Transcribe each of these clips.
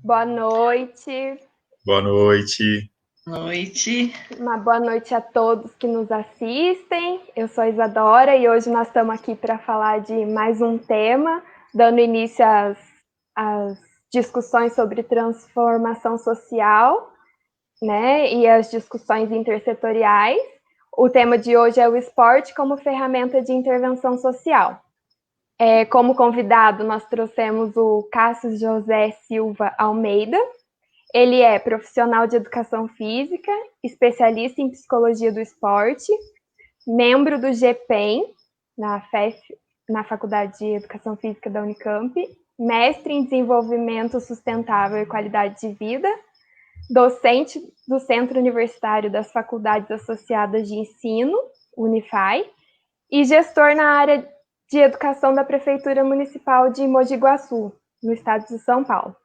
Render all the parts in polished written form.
Boa noite. Boa noite. Noite. Uma boa noite a todos que nos assistem. Eu sou a Isadora e hoje nós estamos aqui para falar de mais um tema, dando início às discussões sobre transformação social, né, e as discussões intersetoriais. O tema de hoje é o esporte como ferramenta de intervenção social. Como convidado, nós trouxemos o Cássio José Silva Almeida. Ele é profissional de educação física, especialista em psicologia do esporte, membro do GPEM, na Faculdade de Educação Física da Unicamp, mestre em desenvolvimento sustentável e qualidade de vida, docente do Centro Universitário das Faculdades Associadas de Ensino, Unifai, e gestor na área de educação da Prefeitura Municipal de Mogi Guaçu, no estado de São Paulo.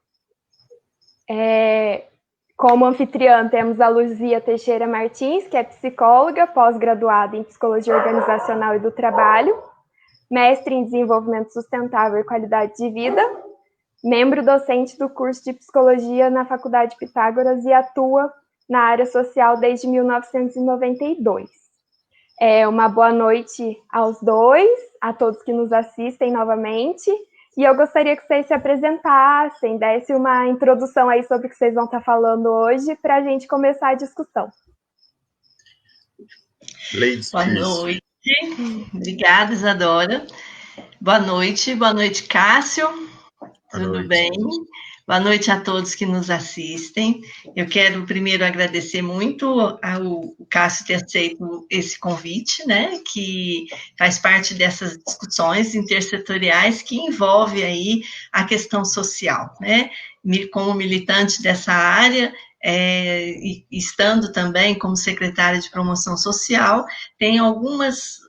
Como anfitriã, temos a Luzia Teixeira Martins, que é psicóloga, pós-graduada em Psicologia Organizacional e do Trabalho, mestre em Desenvolvimento Sustentável e Qualidade de Vida, membro docente do curso de Psicologia na Faculdade Pitágoras e atua na área social desde 1992. Uma boa noite aos dois, a todos que nos assistem novamente. E eu gostaria que vocês se apresentassem, dessem uma introdução aí sobre o que vocês vão estar falando hoje, para a gente começar a discussão. Boa noite. Obrigada, Isadora. Boa noite, Cássio. Tudo bem? Boa noite a todos que nos assistem. Eu quero primeiro agradecer muito ao Cássio ter aceito esse convite, né, que faz parte dessas discussões intersetoriais que envolve aí a questão social, né? Como militante dessa área, e estando também como secretária de promoção social, tem alguns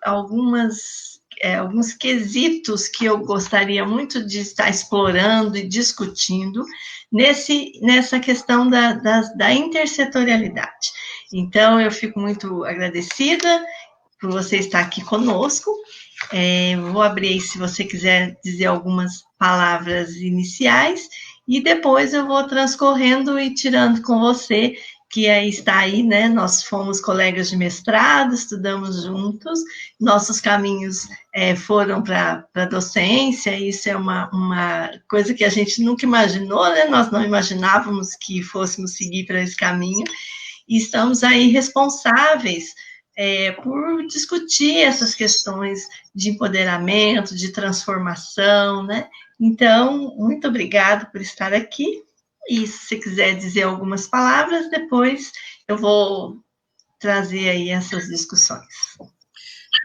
quesitos que eu gostaria muito de estar explorando e discutindo nessa questão da intersetorialidade. Então, eu fico muito agradecida por você estar aqui conosco. Vou abrir, se você quiser dizer algumas palavras iniciais, e depois eu vou transcorrendo e tirando com você, que está aí, né? Nós fomos colegas de mestrado, estudamos juntos, nossos caminhos foram para a docência, isso é uma coisa que a gente nunca imaginou, né? Nós não imaginávamos que fôssemos seguir para esse caminho, e estamos aí responsáveis por discutir essas questões de empoderamento, de transformação, né? Então, muito obrigada por estar aqui. E se você quiser dizer algumas palavras, depois eu vou trazer aí essas discussões.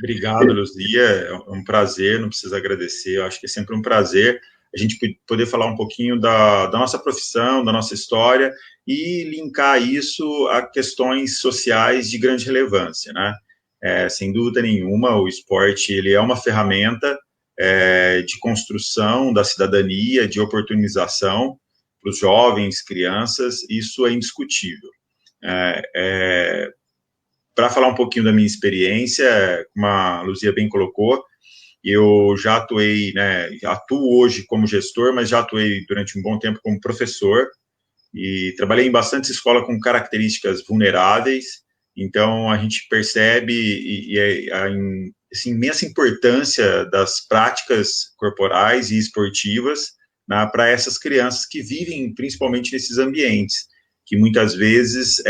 Obrigado, Luzia. É um prazer, não precisa agradecer. Eu acho que é sempre um prazer a gente poder falar um pouquinho da nossa profissão, da nossa história e linkar isso a questões sociais de grande relevância, né? Sem dúvida nenhuma, o esporte ele é uma ferramenta de construção da cidadania, de oportunização para os jovens, crianças, isso é indiscutível. Para falar um pouquinho da minha experiência, como a Luzia bem colocou, eu já atuei, né, atuo hoje como gestor, mas já atuei durante um bom tempo como professor e trabalhei em bastante escola com características vulneráveis, então a gente percebe essa imensa importância das práticas corporais e esportivas, né, para essas crianças que vivem principalmente nesses ambientes, que muitas vezes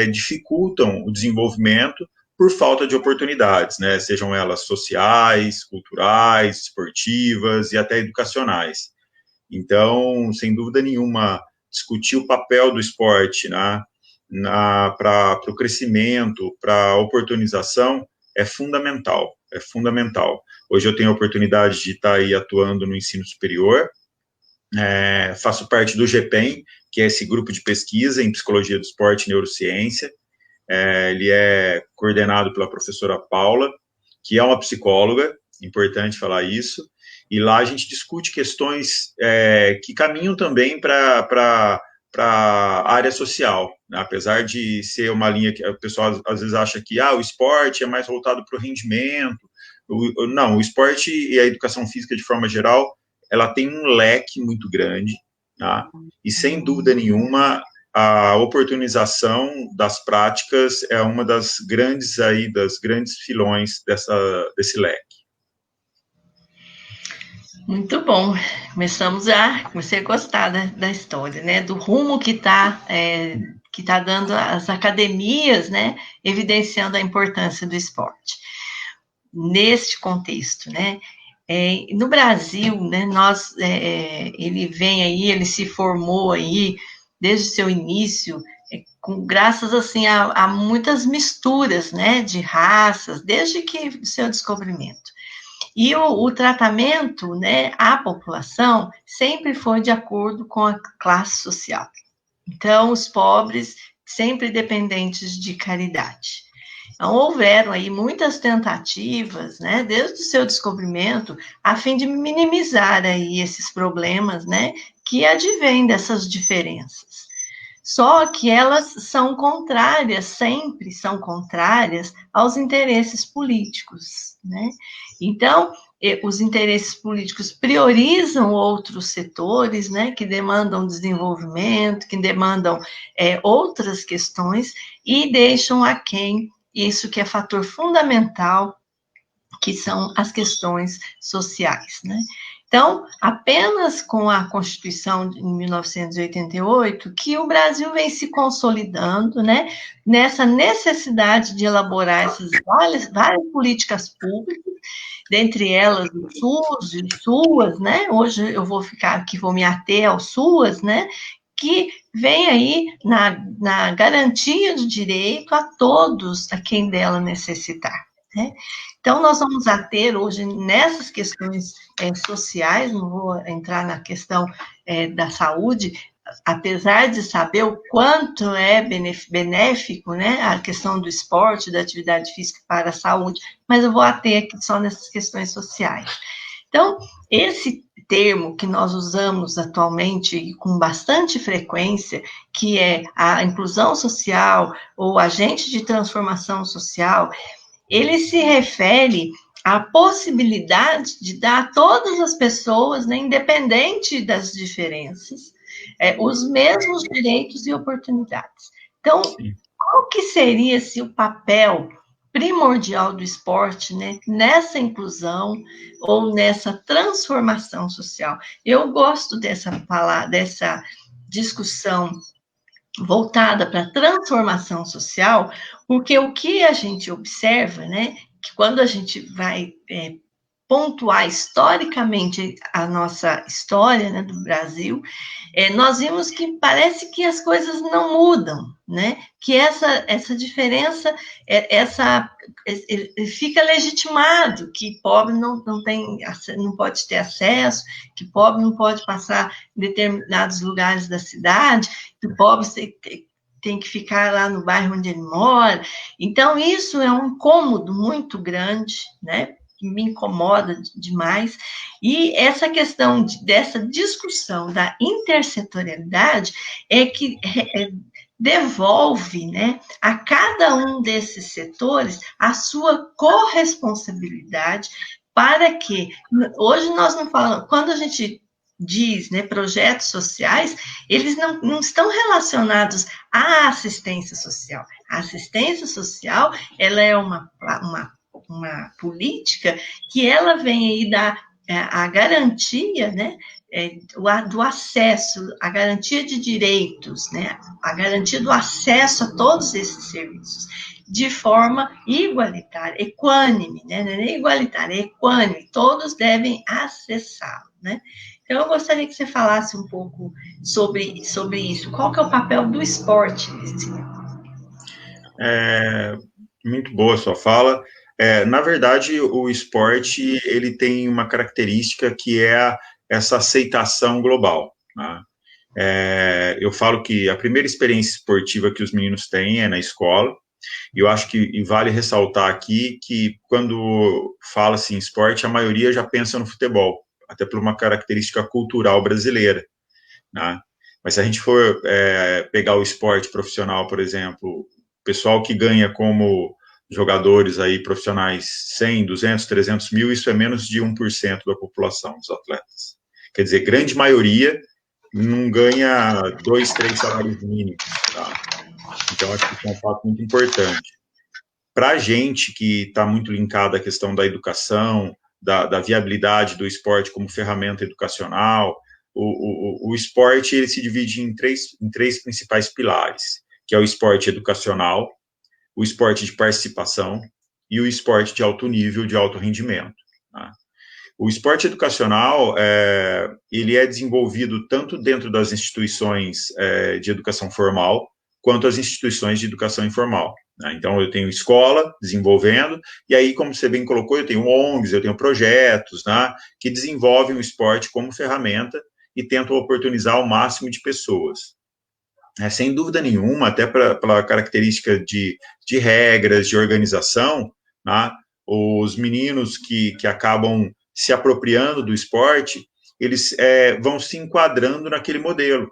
dificultam o desenvolvimento por falta de oportunidades, né, sejam elas sociais, culturais, esportivas e até educacionais. Então, sem dúvida nenhuma, discutir o papel do esporte, né, para o crescimento, para a oportunização, é fundamental, é fundamental. Hoje eu tenho a oportunidade de estar aí atuando no ensino superior, faço parte do GPEM, que é esse grupo de pesquisa em psicologia do esporte e neurociência. Ele é coordenado pela professora Paula, que é uma psicóloga, importante falar isso, e lá a gente discute questões que caminham também para a área social, né? Apesar de ser uma linha que o pessoal às vezes acha que o esporte é mais voltado para o rendimento, não, o esporte e a educação física de forma geral, ela tem um leque muito grande, tá? E, sem dúvida nenhuma, a oportunização das práticas é uma das grandes filões desse leque. Muito bom. Comecei a gostar da história, né? Do rumo que tá dando as academias, né? Evidenciando a importância do esporte. Neste contexto, né? No Brasil, né? Ele se formou aí desde o seu início, graças assim a muitas misturas, né? De raças, desde que o seu descobrimento. E o tratamento, né, à população sempre foi de acordo com a classe social. Então, os pobres sempre dependentes de caridade. Então, houveram aí muitas tentativas, né, desde o seu descobrimento, a fim de minimizar aí esses problemas, né, que advêm dessas diferenças. Só que elas são contrárias, sempre são contrárias aos interesses políticos, né? Então, os interesses políticos priorizam outros setores, né, que demandam desenvolvimento, que demandam outras questões, e deixam aquém isso que é fator fundamental, que são as questões sociais, né? Então, apenas com a Constituição de 1988, que o Brasil vem se consolidando, né, nessa necessidade de elaborar essas várias políticas públicas, dentre elas o SUS e o SUAS, né? Hoje eu vou me ater ao SUAS, né? Que vem aí na garantia do direito a todos a quem dela necessitar, né? Então, nós vamos ter hoje nessas questões sociais, não vou entrar na questão da saúde, apesar de saber o quanto é benéfico, né, a questão do esporte, da atividade física para a saúde, mas eu vou ater aqui só nessas questões sociais. Então, esse termo que nós usamos atualmente com bastante frequência, que é a inclusão social ou agente de transformação social, ele se refere à possibilidade de dar a todas as pessoas, né, independente das diferenças, os mesmos direitos e oportunidades. Então, qual que seria o papel primordial do esporte, né, nessa inclusão ou nessa transformação social? Eu gosto dessa discussão voltada para a transformação social, porque o que a gente observa, né, que quando a gente vai pontuar historicamente a nossa história, né, do Brasil, nós vimos que parece que as coisas não mudam, né, que essa diferença, fica legitimado que pobre não pode ter acesso, que pobre não pode passar em determinados lugares da cidade, que o pobre tem que ficar lá no bairro onde ele mora. Então, isso é um incômodo muito grande, né, que me incomoda demais, e essa questão dessa discussão da intersetorialidade é que devolve, né, a cada um desses setores a sua corresponsabilidade, para que, hoje nós não falamos, quando a gente diz, né, projetos sociais, eles não estão relacionados à assistência social. A assistência social, ela é uma política que ela vem aí dar a garantia, né, do acesso, a garantia de direitos, né, a garantia do acesso a todos esses serviços, de forma igualitária, equânime, né, não é nem igualitária, é equânime, todos devem acessá-lo, né. Então, eu gostaria que você falasse um pouco sobre isso. Qual que é o papel do esporte nesse? Muito boa a sua fala. Na verdade, o esporte ele tem uma característica que é essa aceitação global, né? Eu falo que a primeira experiência esportiva que os meninos têm é na escola, e eu acho que vale ressaltar aqui que quando fala-se em esporte, a maioria já pensa no futebol, até por uma característica cultural brasileira, né? Mas se a gente for pegar o esporte profissional, por exemplo, o pessoal que ganha como jogadores aí profissionais 100, 200, 300 mil, isso é menos de 1% da população dos atletas. Quer dizer, grande maioria não ganha 2, 3 salários mínimos, tá? Então, acho que isso é um fato muito importante. Para a gente que está muito linkado à questão da educação, da viabilidade do esporte como ferramenta educacional, o esporte ele se divide em três principais pilares, que é o esporte educacional, o esporte de participação e o esporte de alto nível, de alto rendimento. Tá? O esporte educacional, ele é desenvolvido tanto dentro das instituições de educação formal, quanto as instituições de educação informal. Né? Então, eu tenho escola desenvolvendo, e aí, como você bem colocou, eu tenho ONGs, eu tenho projetos, né, que desenvolvem o esporte como ferramenta e tentam oportunizar o máximo de pessoas. Sem dúvida nenhuma, até pela característica de regras, de organização, né, os meninos que acabam se apropriando do esporte, eles vão se enquadrando naquele modelo.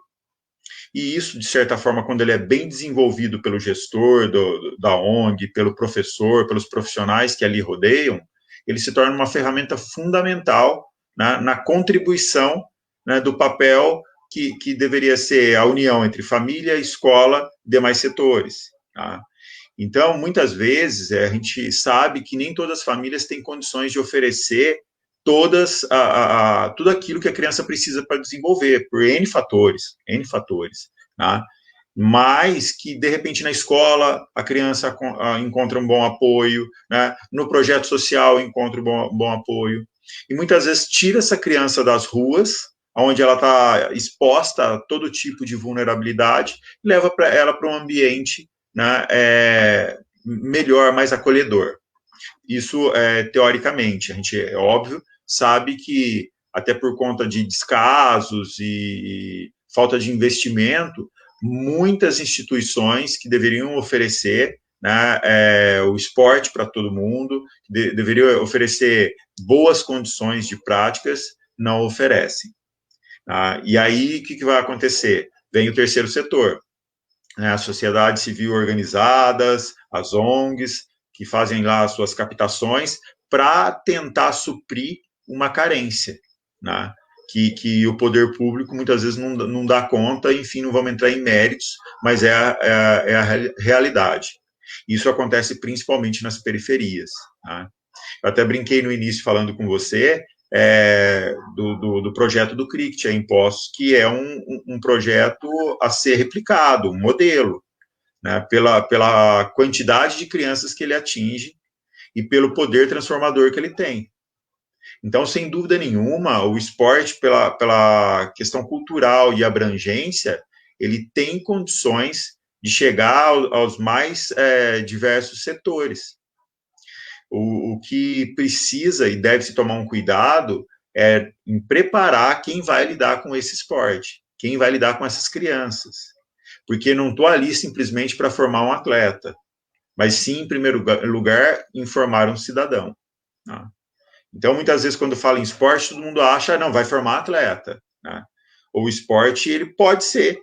E isso, de certa forma, quando ele é bem desenvolvido pelo gestor da ONG, pelo professor, pelos profissionais que ali rodeiam, ele se torna uma ferramenta fundamental, né, na contribuição, né, do papel que deveria ser a união entre família, escola e demais setores. Tá? Então, muitas vezes, a gente sabe que nem todas as famílias têm condições de oferecer tudo aquilo que a criança precisa para desenvolver, por N fatores, tá? Mas que, de repente, na escola, a criança encontra um bom apoio, né? No projeto social encontra um bom apoio, e muitas vezes tira essa criança das ruas, onde ela está exposta a todo tipo de vulnerabilidade, e leva ela para um ambiente, né, melhor, mais acolhedor. Isso, teoricamente, a gente, é óbvio, sabe que, até por conta de descasos e falta de investimento, muitas instituições que deveriam oferecer, né, o esporte para todo mundo, deveriam oferecer boas condições de práticas, não oferecem. Tá? E aí, o que vai acontecer? Vem o terceiro setor, né, a sociedade civil organizadas, as ONGs, que fazem lá as suas captações para tentar suprir uma carência, né, que o poder público muitas vezes não dá conta, enfim, não vamos entrar em méritos, mas é a realidade. Isso acontece principalmente nas periferias. Né? Eu até brinquei no início falando com você do projeto do CRICT, a Impostos, que é um projeto a ser replicado, um modelo, né, pela quantidade de crianças que ele atinge e pelo poder transformador que ele tem. Então, sem dúvida nenhuma, o esporte, pela questão cultural e abrangência, ele tem condições de chegar aos mais diversos setores. O que precisa e deve se tomar um cuidado é em preparar quem vai lidar com esse esporte, quem vai lidar com essas crianças. Porque não estou ali simplesmente para formar um atleta, mas sim, em primeiro lugar, informar um cidadão. Né? Então, muitas vezes, quando fala em esporte, todo mundo acha, não, vai formar atleta. Né? O esporte, ele pode ser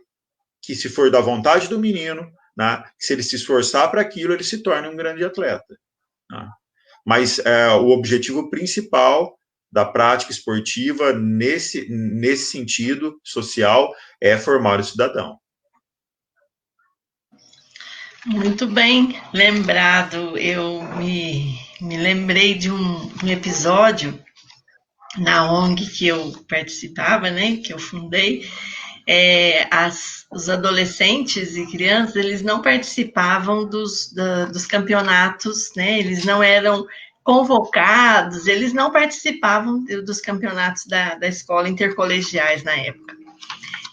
que, se for da vontade do menino, né, se ele se esforçar para aquilo, ele se torne um grande atleta. Né? Mas o objetivo principal da prática esportiva, nesse sentido social, é formar o cidadão. Muito bem lembrado. Eu me lembrei de um episódio na ONG que eu participava, né, que eu fundei. Os adolescentes e crianças, eles não participavam dos campeonatos, né, eles não eram convocados, eles não participavam dos campeonatos da escola intercolegiais na época.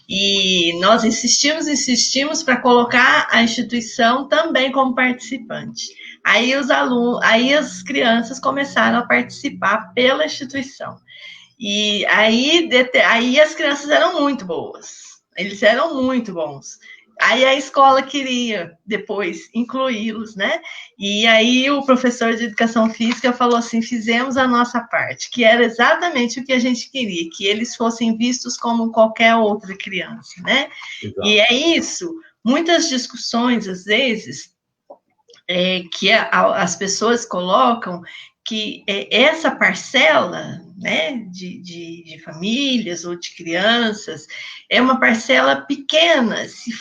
E nós insistimos para colocar a instituição também como participante. Aí as crianças começaram a participar pela instituição. E aí as crianças eram muito boas. Eles eram muito bons. Aí a escola queria depois incluí-los, né? E aí o professor de educação física falou assim: fizemos a nossa parte, que era exatamente o que a gente queria, que eles fossem vistos como qualquer outra criança, né? Exato. E é isso. Muitas discussões, às vezes, que as pessoas colocam que essa parcela, né, de famílias ou de crianças, é uma parcela pequena. Se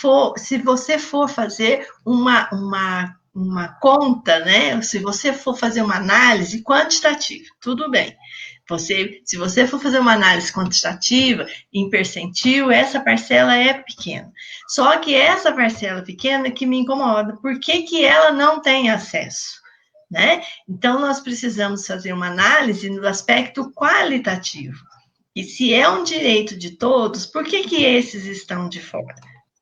você for fazer uma conta, né, se você for fazer uma análise quantitativa, tudo bem. Se você for fazer uma análise quantitativa, em percentil, essa parcela é pequena. Só que essa parcela pequena que me incomoda. Por que ela não tem acesso? Né? Então, nós precisamos fazer uma análise no aspecto qualitativo. E se é um direito de todos, por que esses estão de fora?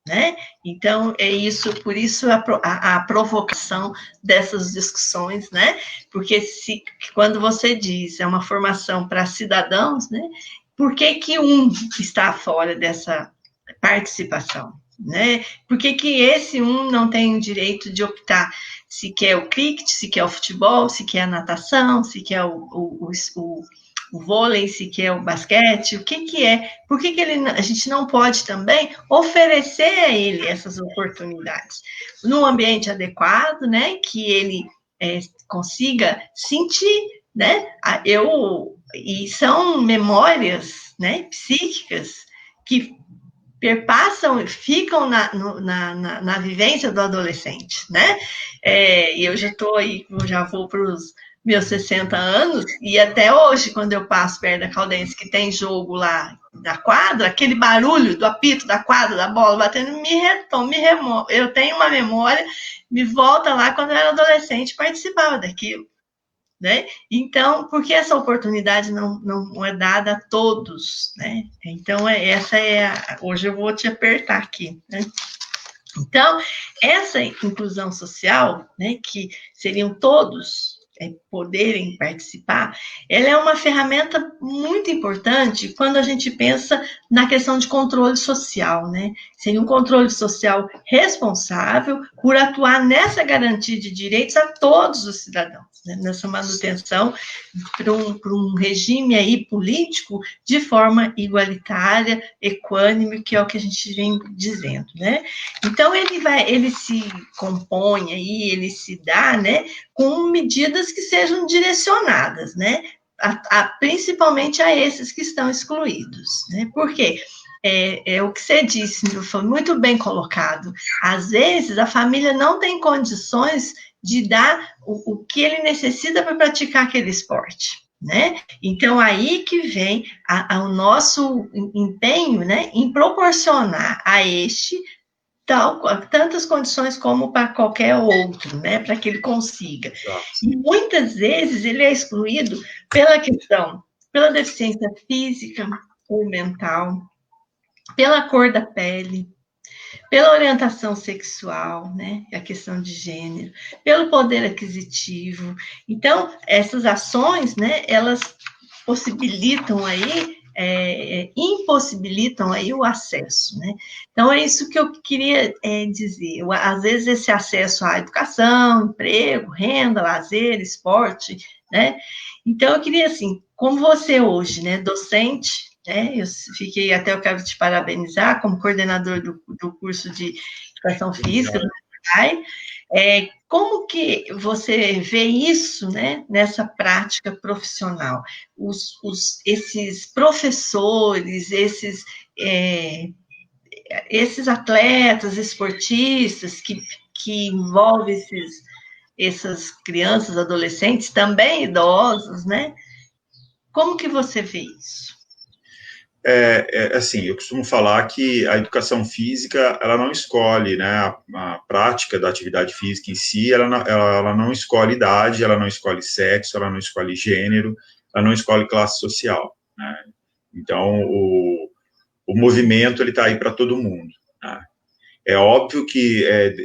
Né? Então, é isso, por isso a provocação dessas discussões, né? Porque quando você diz é uma formação para cidadãos, né? Por que um está fora dessa participação? Né? Por que esse não tem o direito de optar se quer o cricket, se quer o futebol, se quer a natação, se quer o vôlei, se quer o basquete, o que é? Por que a gente não pode também oferecer a ele essas oportunidades? Num ambiente adequado, né, que ele consiga sentir, né? E são memórias, né, psíquicas que perpassam, ficam na vivência do adolescente, né? Eu já vou para os meus 60 anos, e até hoje, quando eu passo perto da Caldense, que tem jogo lá da quadra, aquele barulho do apito da quadra, da bola batendo, me remove. Eu tenho uma memória, me volta lá quando eu era adolescente, participava daquilo. Né? Então, por que essa oportunidade não é dada a todos? Né? Então, hoje eu vou te apertar aqui. Né? Então, essa inclusão social, né, que seriam todos poderem participar, ela é uma ferramenta muito importante quando a gente pensa na questão de controle social, né? Seria um controle social responsável por atuar nessa garantia de direitos a todos os cidadãos, né? Nessa manutenção para um regime aí político de forma igualitária, equânime, que é o que a gente vem dizendo, né? Então, ele se compõe aí, ele se dá, né, com medidas que sejam direcionadas, né, principalmente a esses que estão excluídos, né? Por quê? É o que você disse, foi muito bem colocado. Às vezes, a família não tem condições de dar o que ele necessita para praticar aquele esporte, né? Então, aí que vem o nosso empenho, né, em proporcionar a tantas condições como para qualquer outro, né, para que ele consiga. E muitas vezes ele é excluído pela deficiência física ou mental, pela cor da pele, pela orientação sexual, né, a questão de gênero, pelo poder aquisitivo. Então, essas ações, né, elas possibilitam aí, impossibilitam aí o acesso, né? Então, é isso que eu queria dizer. Às vezes, esse acesso à educação, emprego, renda, lazer, esporte, né? Então, eu queria, assim, como você hoje, né, docente, né, eu quero te parabenizar como coordenador do curso de Educação Física do SEBRAE. Como que você vê isso, né, nessa prática profissional? Esses professores, esses atletas, esportistas que envolvem essas crianças, adolescentes, também idosos, né? Como que você vê isso? Assim, eu costumo falar que a educação física, ela não escolhe, né, a prática da atividade física em si, ela não escolhe idade, ela não escolhe sexo, ela não escolhe gênero, ela não escolhe classe social, né? Então, o movimento, ele está aí para todo mundo, né? É óbvio que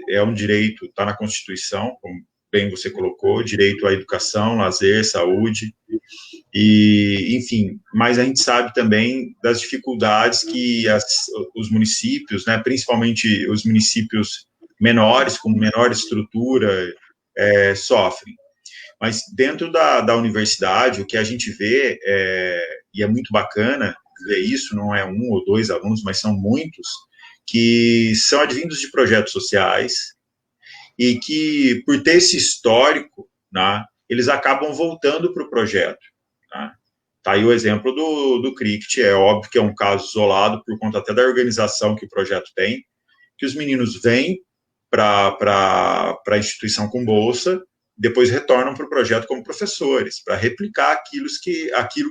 é um direito, está na Constituição, como bem você colocou, direito à educação, lazer, saúde, e, enfim, mas a gente sabe também das dificuldades que os municípios, né, principalmente os municípios menores, com menor estrutura, sofrem. Mas dentro da universidade, o que a gente vê, e é muito bacana ver isso, não é 1 ou 2 alunos, mas são muitos, que são advindos de projetos sociais e que, por ter esse histórico, né, eles acabam voltando para o projeto. Tá? Tá aí o exemplo do cricket, é óbvio que é um caso isolado, por conta até da organização que o projeto tem, que os meninos vêm para a instituição com bolsa, depois retornam para o projeto como professores, para replicar aquilo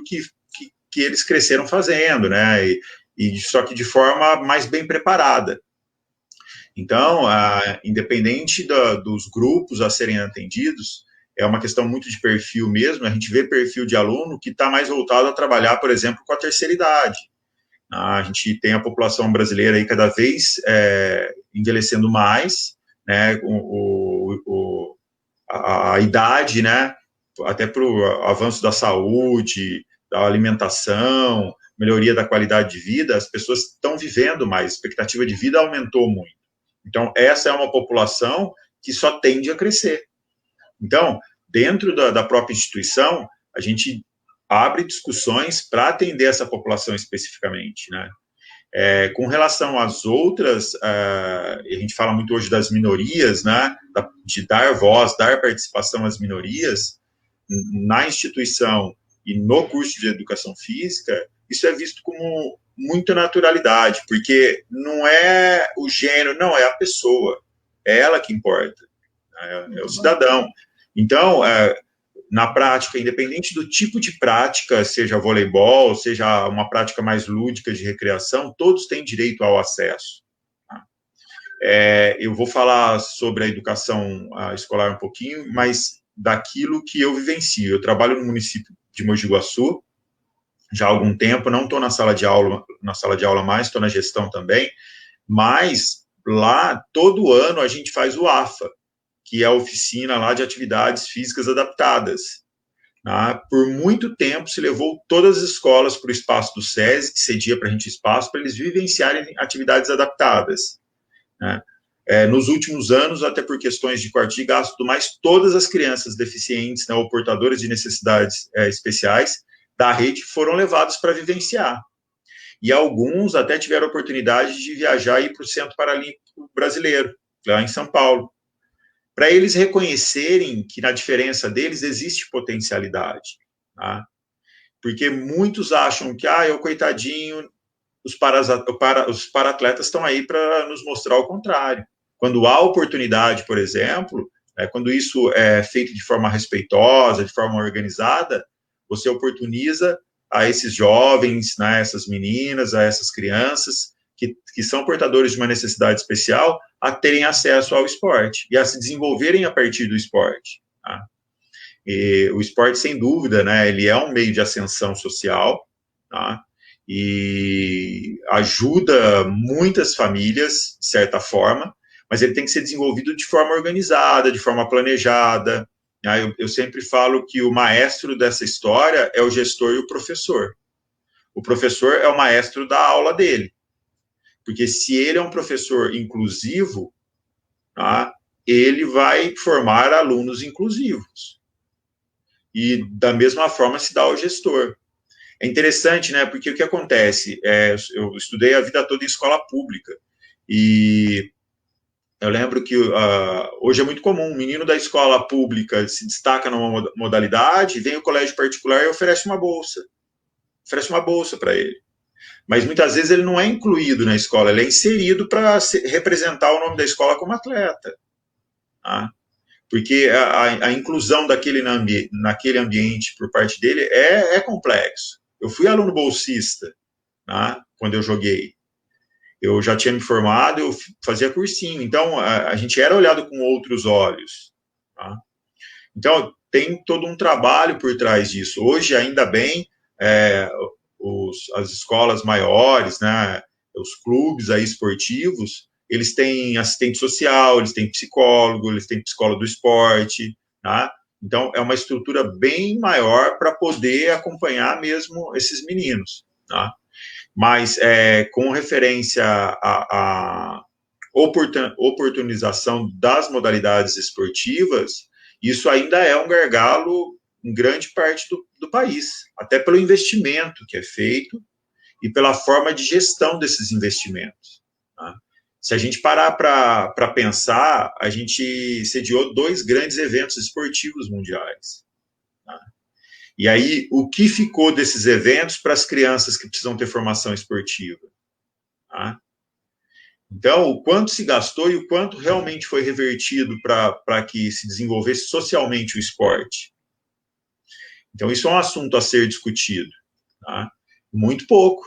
que eles cresceram fazendo, né? Só que de forma mais bem preparada. Então, independente dos grupos a serem atendidos, é uma questão muito de perfil mesmo. A gente vê perfil de aluno que está mais voltado a trabalhar, por exemplo, com a terceira idade. A gente tem a população brasileira aí cada vez envelhecendo mais, né? A idade, né? Até para o avanço da saúde, da alimentação, melhoria da qualidade de vida, as pessoas estão vivendo mais, a expectativa de vida aumentou muito. Então, essa é uma população que só tende a crescer. Então, dentro da própria instituição, a gente abre discussões para atender essa população especificamente, né? Com relação às outras, a gente fala muito hoje das minorias, né? De dar voz, dar participação às minorias, na instituição e no curso de educação física, isso é visto como muita naturalidade, porque não é o gênero, não, é a pessoa, é ela que importa, é o cidadão. Então, na prática, independente do tipo de prática, seja voleibol, seja uma prática mais lúdica de recreação, todos têm direito ao acesso. Eu vou falar sobre a educação escolar um pouquinho, mas daquilo que eu vivencio. Eu trabalho no município de Mogi Guaçu já há algum tempo, não estou na sala de aula mais, estou na gestão também, mas lá todo ano a gente faz o AFA, que é a oficina lá de atividades físicas adaptadas. Por muito tempo se levou todas as escolas para o espaço do SESI, que cedia para a gente espaço, para eles vivenciarem atividades adaptadas. Nos últimos anos, até por questões de quarto de gasto e tudo mais, todas as crianças deficientes, né, ou portadoras de necessidades especiais da rede foram levados para vivenciar. E alguns até tiveram a oportunidade de viajar e ir para o Centro Paralímpico Brasileiro, lá em São Paulo, para eles reconhecerem que na diferença deles existe potencialidade. Tá? Porque muitos acham que, eu coitadinho, os para-atletas estão aí para nos mostrar o contrário. Quando há oportunidade, por exemplo, quando isso é feito de forma respeitosa, de forma organizada, você oportuniza a esses jovens, né, a essas meninas, a essas crianças que são portadores de uma necessidade especial a terem acesso ao esporte e a se desenvolverem a partir do esporte. Tá? E o esporte, sem dúvida, né, ele é um meio de ascensão social, tá? E ajuda muitas famílias, de certa forma, mas ele tem que ser desenvolvido de forma organizada, de forma planejada. Eu sempre falo que o maestro dessa história é o gestor e o professor. O professor é o maestro da aula dele. Porque se ele é um professor inclusivo, ele vai formar alunos inclusivos. E da mesma forma se dá ao gestor. É interessante, né? Porque o que acontece? Eu estudei a vida toda em escola pública. E eu lembro que hoje é muito comum, um menino da escola pública se destaca numa modalidade, vem o colégio particular e oferece uma bolsa. Oferece uma bolsa para ele. Mas muitas vezes ele não é incluído na escola, ele é inserido para representar o nome da escola como atleta. Tá? Porque a inclusão naquele ambiente por parte dele é complexo. Eu fui aluno bolsista, tá? Quando eu joguei. Eu já tinha me formado, eu fazia cursinho. Então, a gente era olhado com outros olhos. Tá? Então, tem todo um trabalho por trás disso. Hoje, ainda bem, as escolas maiores, né, os clubes aí esportivos, eles têm assistente social, eles têm psicólogo do esporte, tá? Então, é uma estrutura bem maior para poder acompanhar mesmo esses meninos, tá? Mas, com referência à oportunização das modalidades esportivas, isso ainda é um gargalo em grande parte do país, até pelo investimento que é feito e pela forma de gestão desses investimentos. Tá? Se a gente parar para pensar, a gente sediou 2 grandes eventos esportivos mundiais. Tá? E aí, o que ficou desses eventos para as crianças que precisam ter formação esportiva? Tá? Então, o quanto se gastou e o quanto realmente foi revertido para que se desenvolvesse socialmente o esporte. Então, isso é um assunto a ser discutido. Tá? Muito pouco.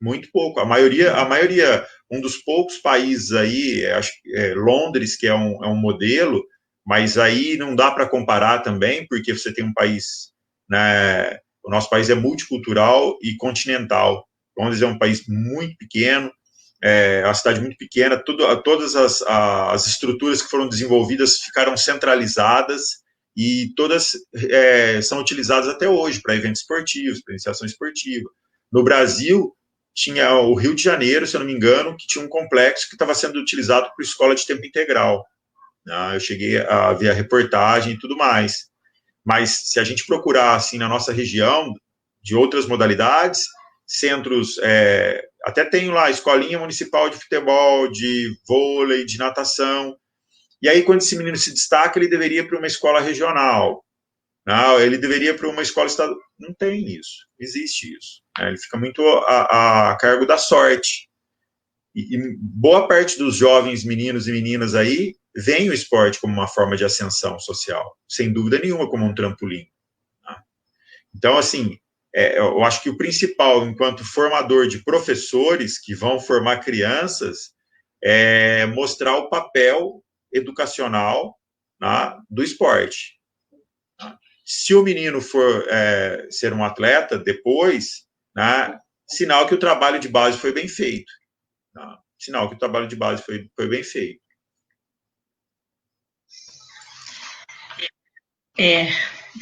Muito pouco. A maioria, um dos poucos países aí, acho que Londres, que é um modelo, mas aí não dá para comparar também, porque você tem um país, né, o nosso país é multicultural e continental. Londres é um país muito pequeno, é uma cidade muito pequena, todas as estruturas que foram desenvolvidas ficaram centralizadas e todas são utilizadas até hoje para eventos esportivos, para iniciação esportiva. No Brasil, tinha o Rio de Janeiro, se eu não me engano, que tinha um complexo que estava sendo utilizado por escola de tempo integral. Eu cheguei a ver a reportagem e tudo mais. Mas se a gente procurar assim na nossa região, de outras modalidades, centros, até tem lá escolinha municipal de futebol, de vôlei, de natação. E aí, quando esse menino se destaca, ele deveria ir para uma escola regional. Não, ele deveria ir para uma escola estadual. Não tem isso, não existe isso. Ele fica muito a cargo da sorte. E boa parte dos jovens meninos e meninas aí veem o esporte como uma forma de ascensão social, sem dúvida nenhuma, como um trampolim. Tá? Então, assim, eu acho que o principal, enquanto formador de professores que vão formar crianças, é mostrar o papel educacional, tá, do esporte. Tá? Se o menino for ser um atleta depois, né, sinal que o trabalho de base foi bem feito. Tá? Sinal que o trabalho de base foi bem feito.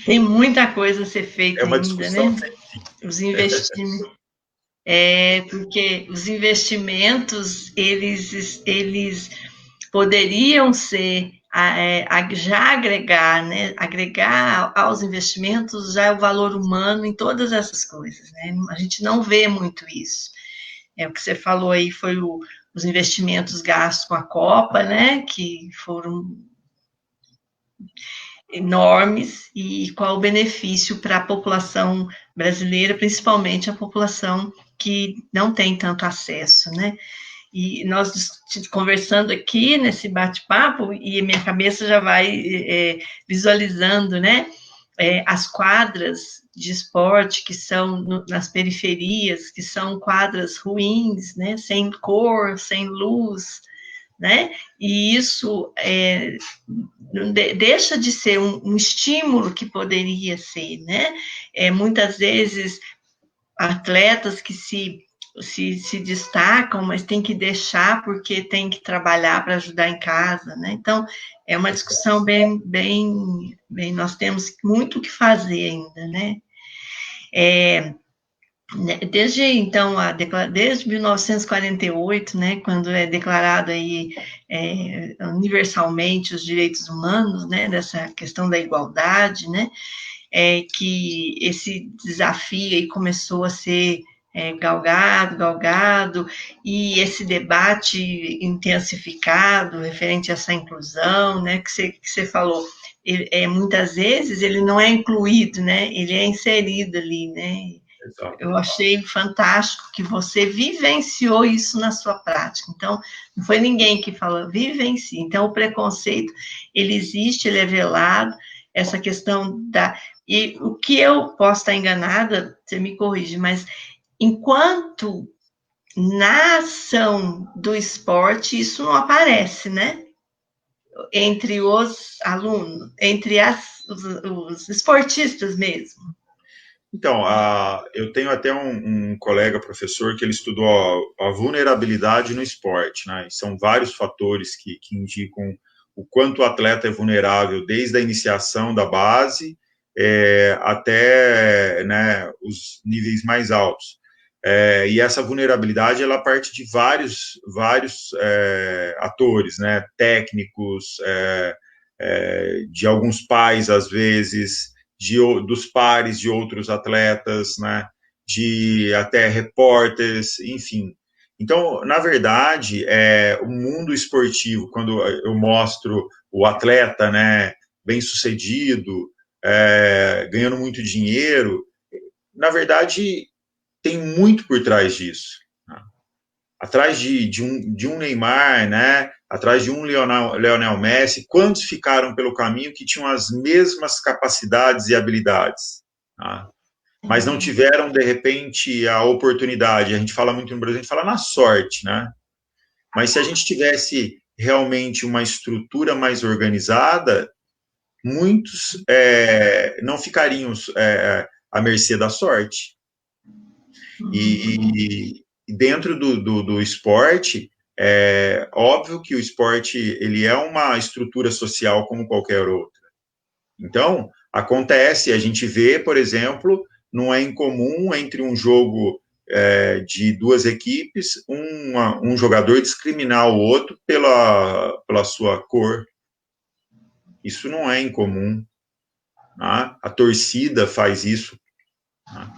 Tem muita coisa a ser feita É uma ainda, discussão né? sem fim. Os investimentos. Porque os investimentos, eles poderiam ser, já agregar, né? Agregar aos investimentos já o valor humano em todas essas coisas, né? A gente não vê muito isso. O que você falou aí foi os investimentos gastos com a Copa, né? Que foram enormes, e qual o benefício para a população brasileira, principalmente a população que não tem tanto acesso, né? E nós conversando aqui nesse bate-papo, e minha cabeça já vai visualizando, né? As quadras de esporte que são nas periferias, que são quadras ruins, né? Sem cor, sem luz, né? E isso deixa de ser um estímulo que poderia ser, né? Muitas vezes, atletas que se destacam, mas tem que deixar porque tem que trabalhar para ajudar em casa, né? Então, é uma discussão bem, nós temos muito o que fazer ainda, né? Desde então, desde 1948, né, quando é declarado aí universalmente os direitos humanos, né, dessa questão da igualdade, né, que esse desafio aí começou a ser galgado, e esse debate intensificado referente a essa inclusão, né, que você falou, muitas vezes ele não é incluído, né, ele é inserido ali, né. Eu achei fantástico que você vivenciou isso na sua prática. Então, não foi ninguém que falou, vivencie. Então, o preconceito, ele existe, ele é velado, essa questão da... E o que eu posso estar enganada, você me corrige, mas enquanto na ação do esporte, isso não aparece, né? Entre os alunos, entre os esportistas mesmo. Então, eu tenho até um colega professor que ele estudou a vulnerabilidade no esporte, né? E são vários fatores que indicam o quanto o atleta é vulnerável, desde a iniciação da base até, né, os níveis mais altos. E essa vulnerabilidade, ela parte de vários atores, né? Técnicos, de alguns pais, às vezes, dos pares de outros atletas, né, de até repórteres, enfim. Então, na verdade, o mundo esportivo, quando eu mostro o atleta, né, bem-sucedido, ganhando muito dinheiro. Na verdade, tem muito por trás disso. Né? Atrás de um Neymar, né? Atrás de um Lionel Messi, quantos ficaram pelo caminho que tinham as mesmas capacidades e habilidades? Né? Mas não tiveram, de repente, a oportunidade. A gente fala muito no Brasil, a gente fala na sorte, né? Mas se a gente tivesse realmente uma estrutura mais organizada, muitos não ficariam à mercê da sorte. E dentro do esporte, é óbvio que o esporte ele é uma estrutura social como qualquer outra. Então, acontece, a gente vê, por exemplo, não é incomum entre um jogo de duas equipes, um jogador discriminar o outro pela sua cor. Isso não é incomum. Né? A torcida faz isso. Né?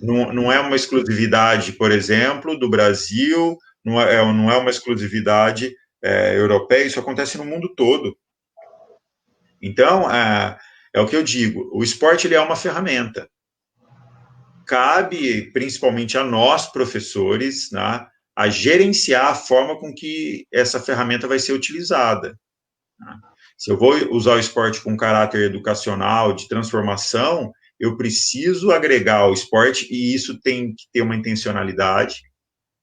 Não é uma exclusividade, por exemplo, do Brasil, não é uma exclusividade europeia, isso acontece no mundo todo. Então, é o que eu digo, o esporte ele é uma ferramenta. Cabe, principalmente a nós, professores, né, a gerenciar a forma com que essa ferramenta vai ser utilizada. Né? Se eu vou usar o esporte com caráter educacional, de transformação, eu preciso agregar ao esporte, e isso tem que ter uma intencionalidade,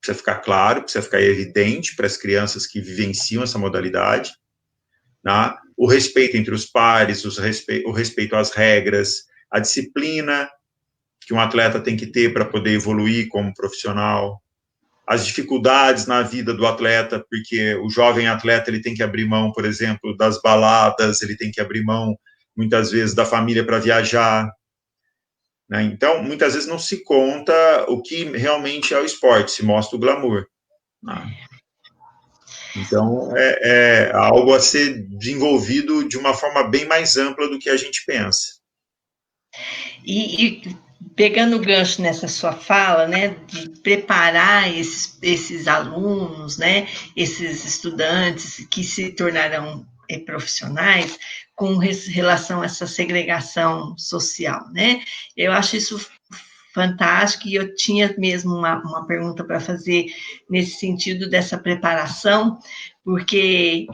precisa ficar claro, precisa ficar evidente para as crianças que vivenciam essa modalidade, né? O respeito entre os pares, o respeito às regras, a disciplina que um atleta tem que ter para poder evoluir como profissional, as dificuldades na vida do atleta, porque o jovem atleta ele tem que abrir mão, por exemplo, das baladas, ele tem que abrir mão, muitas vezes, da família para viajar. Né? Então, muitas vezes não se conta o que realmente é o esporte, se mostra o glamour. Né? Então, é algo a ser desenvolvido de uma forma bem mais ampla do que a gente pensa. E pegando o gancho nessa sua fala, né, de preparar esses alunos, né, esses estudantes que se tornarão profissionais com relação a essa segregação social, né? Eu acho isso fantástico, e eu tinha mesmo uma pergunta para fazer nesse sentido dessa preparação, porque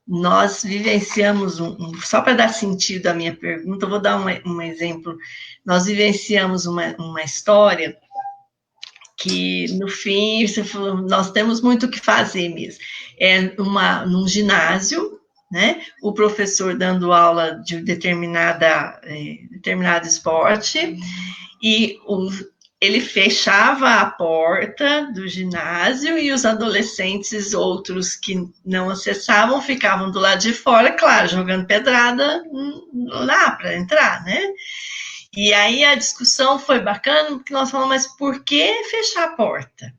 nós vivenciamos, só para dar sentido à minha pergunta, eu vou dar um exemplo. Nós vivenciamos uma história que, no fim, você falou, nós temos muito o que fazer mesmo. Num ginásio, né, o professor dando aula de determinado esporte, e ele fechava a porta do ginásio e os adolescentes, outros que não acessavam, ficavam do lado de fora, claro, jogando pedrada lá para entrar, né? E aí a discussão foi bacana, porque nós falamos, mas por que fechar a porta?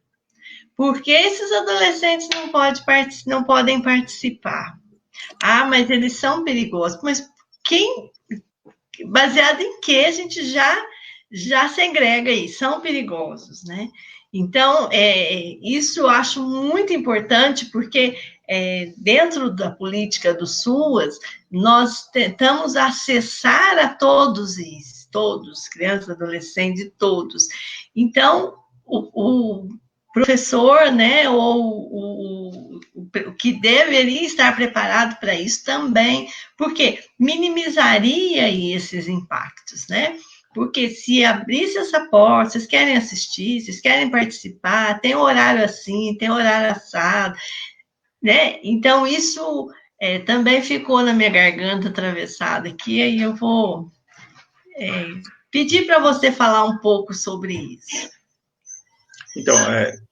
Por que esses adolescentes não podem participar? Ah, mas eles são perigosos. Mas baseado em que a gente já segrega aí, são perigosos, né? Então, isso eu acho muito importante, porque dentro da política do SUAS, nós tentamos acessar a todos, crianças, adolescentes, todos. Então, o professor, né, ou o que deveria estar preparado para isso também, porque minimizaria esses impactos, né? Porque se abrisse essa porta, vocês querem assistir, vocês querem participar, tem horário assim, tem horário assado, né? Então, isso também ficou na minha garganta atravessada aqui, aí eu vou pedir para você falar um pouco sobre isso. Então,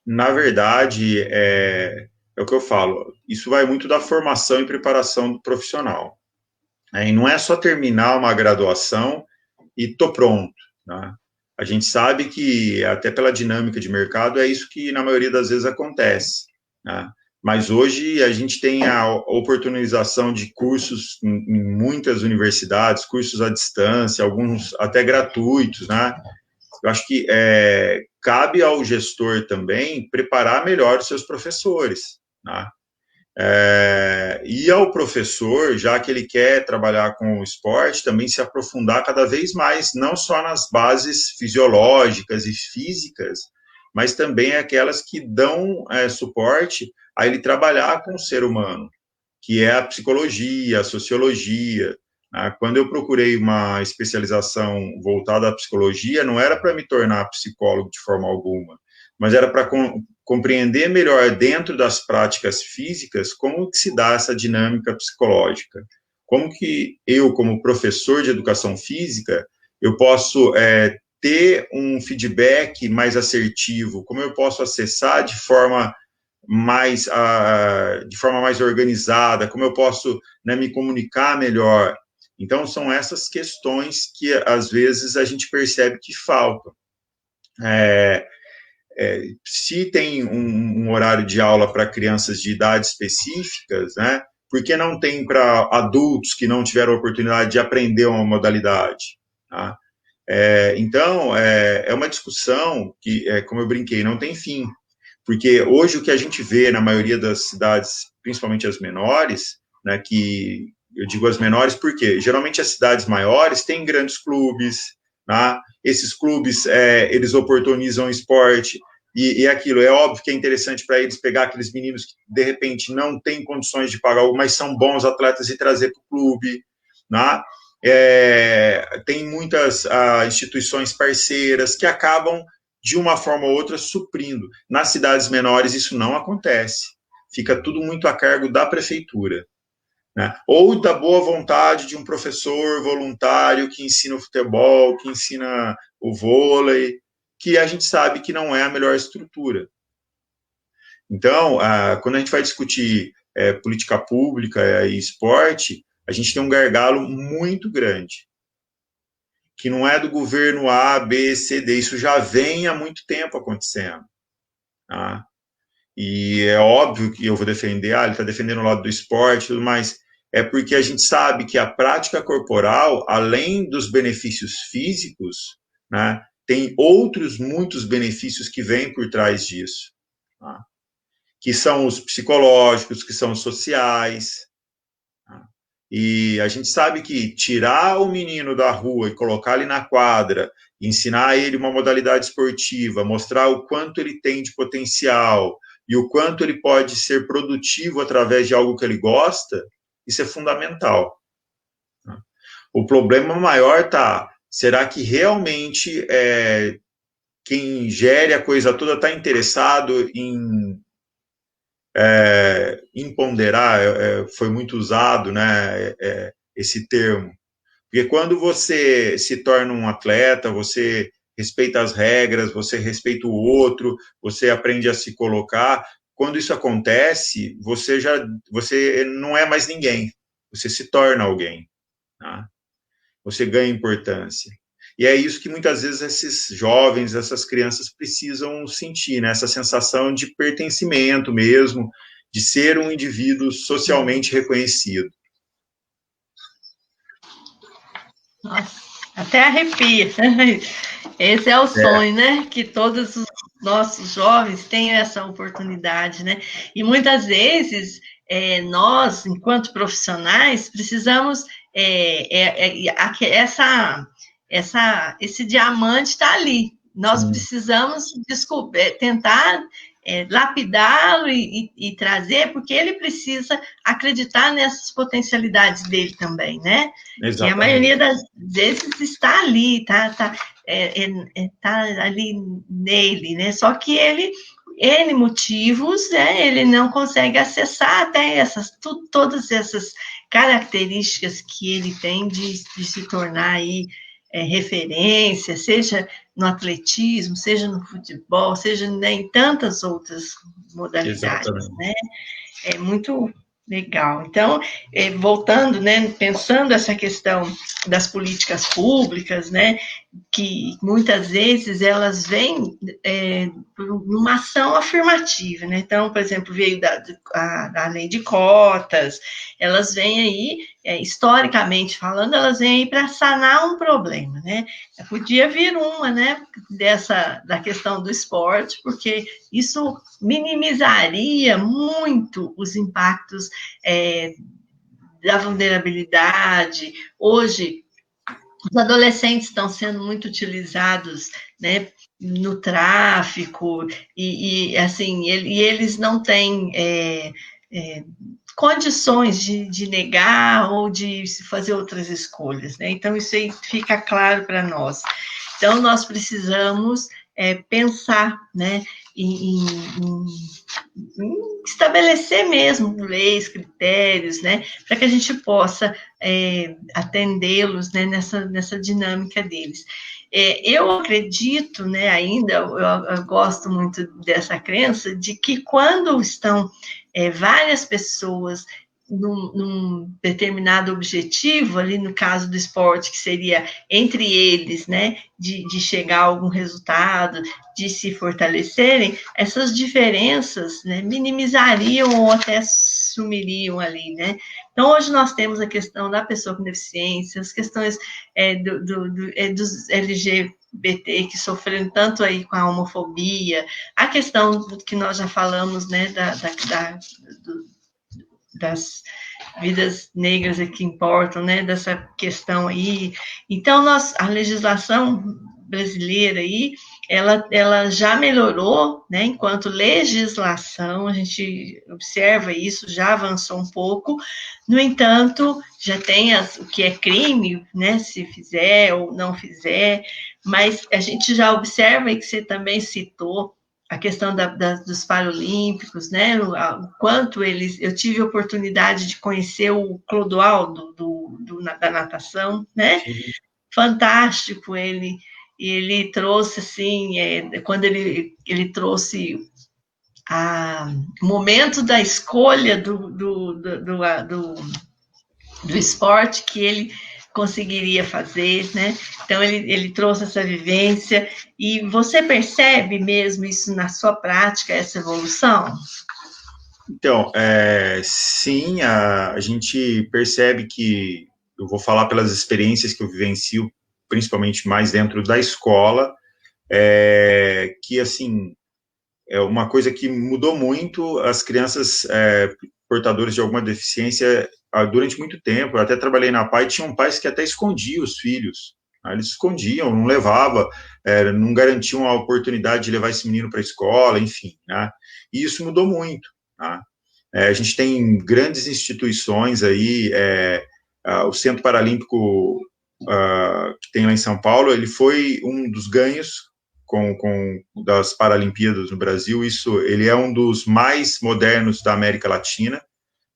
na verdade, é o que eu falo, isso vai muito da formação e preparação do profissional. E não é só terminar uma graduação e tô pronto. Né? A gente sabe que, até pela dinâmica de mercado, é isso que, na maioria das vezes, acontece. Né? Mas hoje a gente tem a oportunização de cursos em muitas universidades, cursos à distância, alguns até gratuitos, né? Eu acho que cabe ao gestor também preparar melhor os seus professores, né? E ao professor, já que ele quer trabalhar com o esporte, também se aprofundar cada vez mais, não só nas bases fisiológicas e físicas, mas também aquelas que dão suporte a ele trabalhar com o ser humano, que é a psicologia, a sociologia. Quando eu procurei uma especialização voltada à psicologia, não era para me tornar psicólogo de forma alguma, mas era para compreender melhor dentro das práticas físicas como que se dá essa dinâmica psicológica. Como que eu, como professor de educação física, eu posso ter um feedback mais assertivo, como eu posso acessar de forma mais organizada, como eu posso, né, me comunicar melhor. Então, são essas questões que, às vezes, a gente percebe que faltam. Se tem um horário de aula para crianças de idades específicas, né, por que não tem para adultos que não tiveram oportunidade de aprender uma modalidade? Tá? Então, é uma discussão que, como eu brinquei, não tem fim. Porque hoje o que a gente vê na maioria das cidades, principalmente as menores, né, que eu digo as menores porque geralmente as cidades maiores têm grandes clubes, né, esses clubes eles oportunizam o esporte, e aquilo, é óbvio que é interessante para eles pegar aqueles meninos que de repente não têm condições de pagar, mas são bons atletas e trazer para o clube, né? Tem muitas instituições parceiras que acabam de uma forma ou outra, suprindo. Nas cidades menores, isso não acontece. Fica tudo muito a cargo da prefeitura. Né? Ou da boa vontade de um professor voluntário que ensina o futebol, que ensina o vôlei, que a gente sabe que não é a melhor estrutura. Então, quando a gente vai discutir política pública e esporte, a gente tem um gargalo muito grande, que não é do governo A, B, C, D, isso já vem há muito tempo acontecendo. Tá? E é óbvio que eu vou defender, ele está defendendo o lado do esporte e tudo mais, é porque a gente sabe que a prática corporal, além dos benefícios físicos, né, tem outros muitos benefícios que vêm por trás disso, tá? Que são os psicológicos, que são os sociais. E a gente sabe que tirar o menino da rua e colocar ele na quadra, ensinar ele uma modalidade esportiva, mostrar o quanto ele tem de potencial e o quanto ele pode ser produtivo através de algo que ele gosta, isso é fundamental. O problema maior será que realmente quem gere a coisa toda está interessado em ponderar, foi muito usado, né, esse termo, porque quando você se torna um atleta, você respeita as regras, você respeita o outro, você aprende a se colocar, quando isso acontece, você não é mais ninguém, você se torna alguém, tá? Você ganha importância. E é isso que muitas vezes esses jovens, essas crianças precisam sentir, né? Essa sensação de pertencimento mesmo, de ser um indivíduo socialmente reconhecido. Nossa, até arrepia. Esse é o sonho, né? Que todos os nossos jovens tenham essa oportunidade, né? E muitas vezes nós, enquanto profissionais, precisamos esse diamante está ali. Nós precisamos tentar lapidá-lo e trazer, porque ele precisa acreditar nessas potencialidades dele também, né? Exatamente. E a maioria das vezes está ali, tá ali nele, né? Só que N motivos, ele não consegue acessar até todas essas características que ele tem de se tornar aí referência, seja no atletismo, seja no futebol, seja em tantas outras modalidades, exatamente, né? É muito legal. Então, voltando, né, pensando essa questão das políticas públicas, né, que muitas vezes elas vêm por uma ação afirmativa, né? Então, por exemplo, veio da lei de cotas, elas vêm aí, historicamente falando, elas vêm aí para sanar um problema, né? Podia vir uma, né, da questão do esporte, porque isso minimizaria muito os impactos da vulnerabilidade. Hoje, os adolescentes estão sendo muito utilizados, né, no tráfico, assim, eles não têm condições de negar ou de fazer outras escolhas, né? Então, isso aí fica claro para nós. Então, nós precisamos pensar, né, em estabelecer mesmo leis, critérios, né, para que a gente possa atendê-los, né, nessa dinâmica deles. Eu acredito, né, ainda, eu gosto muito dessa crença, de que quando estão várias pessoas num determinado objetivo, ali no caso do esporte, que seria entre eles, né, de chegar a algum resultado, de se fortalecerem, essas diferenças, né, minimizariam ou até sumiriam ali, né? Então, hoje nós temos a questão da pessoa com deficiência, as questões dos LGBT que sofreram tanto aí com a homofobia, a questão que nós já falamos, né, das vidas negras que importam, né, dessa questão aí. Então, a legislação brasileira aí, ela já melhorou, né, enquanto legislação, a gente observa isso, já avançou um pouco, no entanto, já tem o que é crime, né, se fizer ou não fizer, mas a gente já observa, e que você também citou, a questão dos Paralímpicos, né? O quanto eu tive a oportunidade de conhecer o Clodoaldo da natação, né? Sim. Fantástico ele trouxe assim, quando ele trouxe o momento da escolha do esporte que ele conseguiria fazer, né? Então, ele trouxe essa vivência, e você percebe mesmo isso na sua prática, essa evolução? Então, sim, a gente percebe que, eu vou falar pelas experiências que eu vivencio, principalmente mais dentro da escola, que, assim, é uma coisa que mudou muito. As crianças portadoras de alguma deficiência, durante muito tempo, eu até trabalhei na PAI, tinham pais que até escondiam os filhos, né? Eles escondiam, não levavam, não garantiam a oportunidade de levar esse menino para a escola, enfim, né? E isso mudou muito, né? A gente tem grandes instituições aí, o Centro Paralímpico que tem lá em São Paulo, ele foi um dos ganhos das Paralimpíadas no Brasil. Ele é um dos mais modernos da América Latina,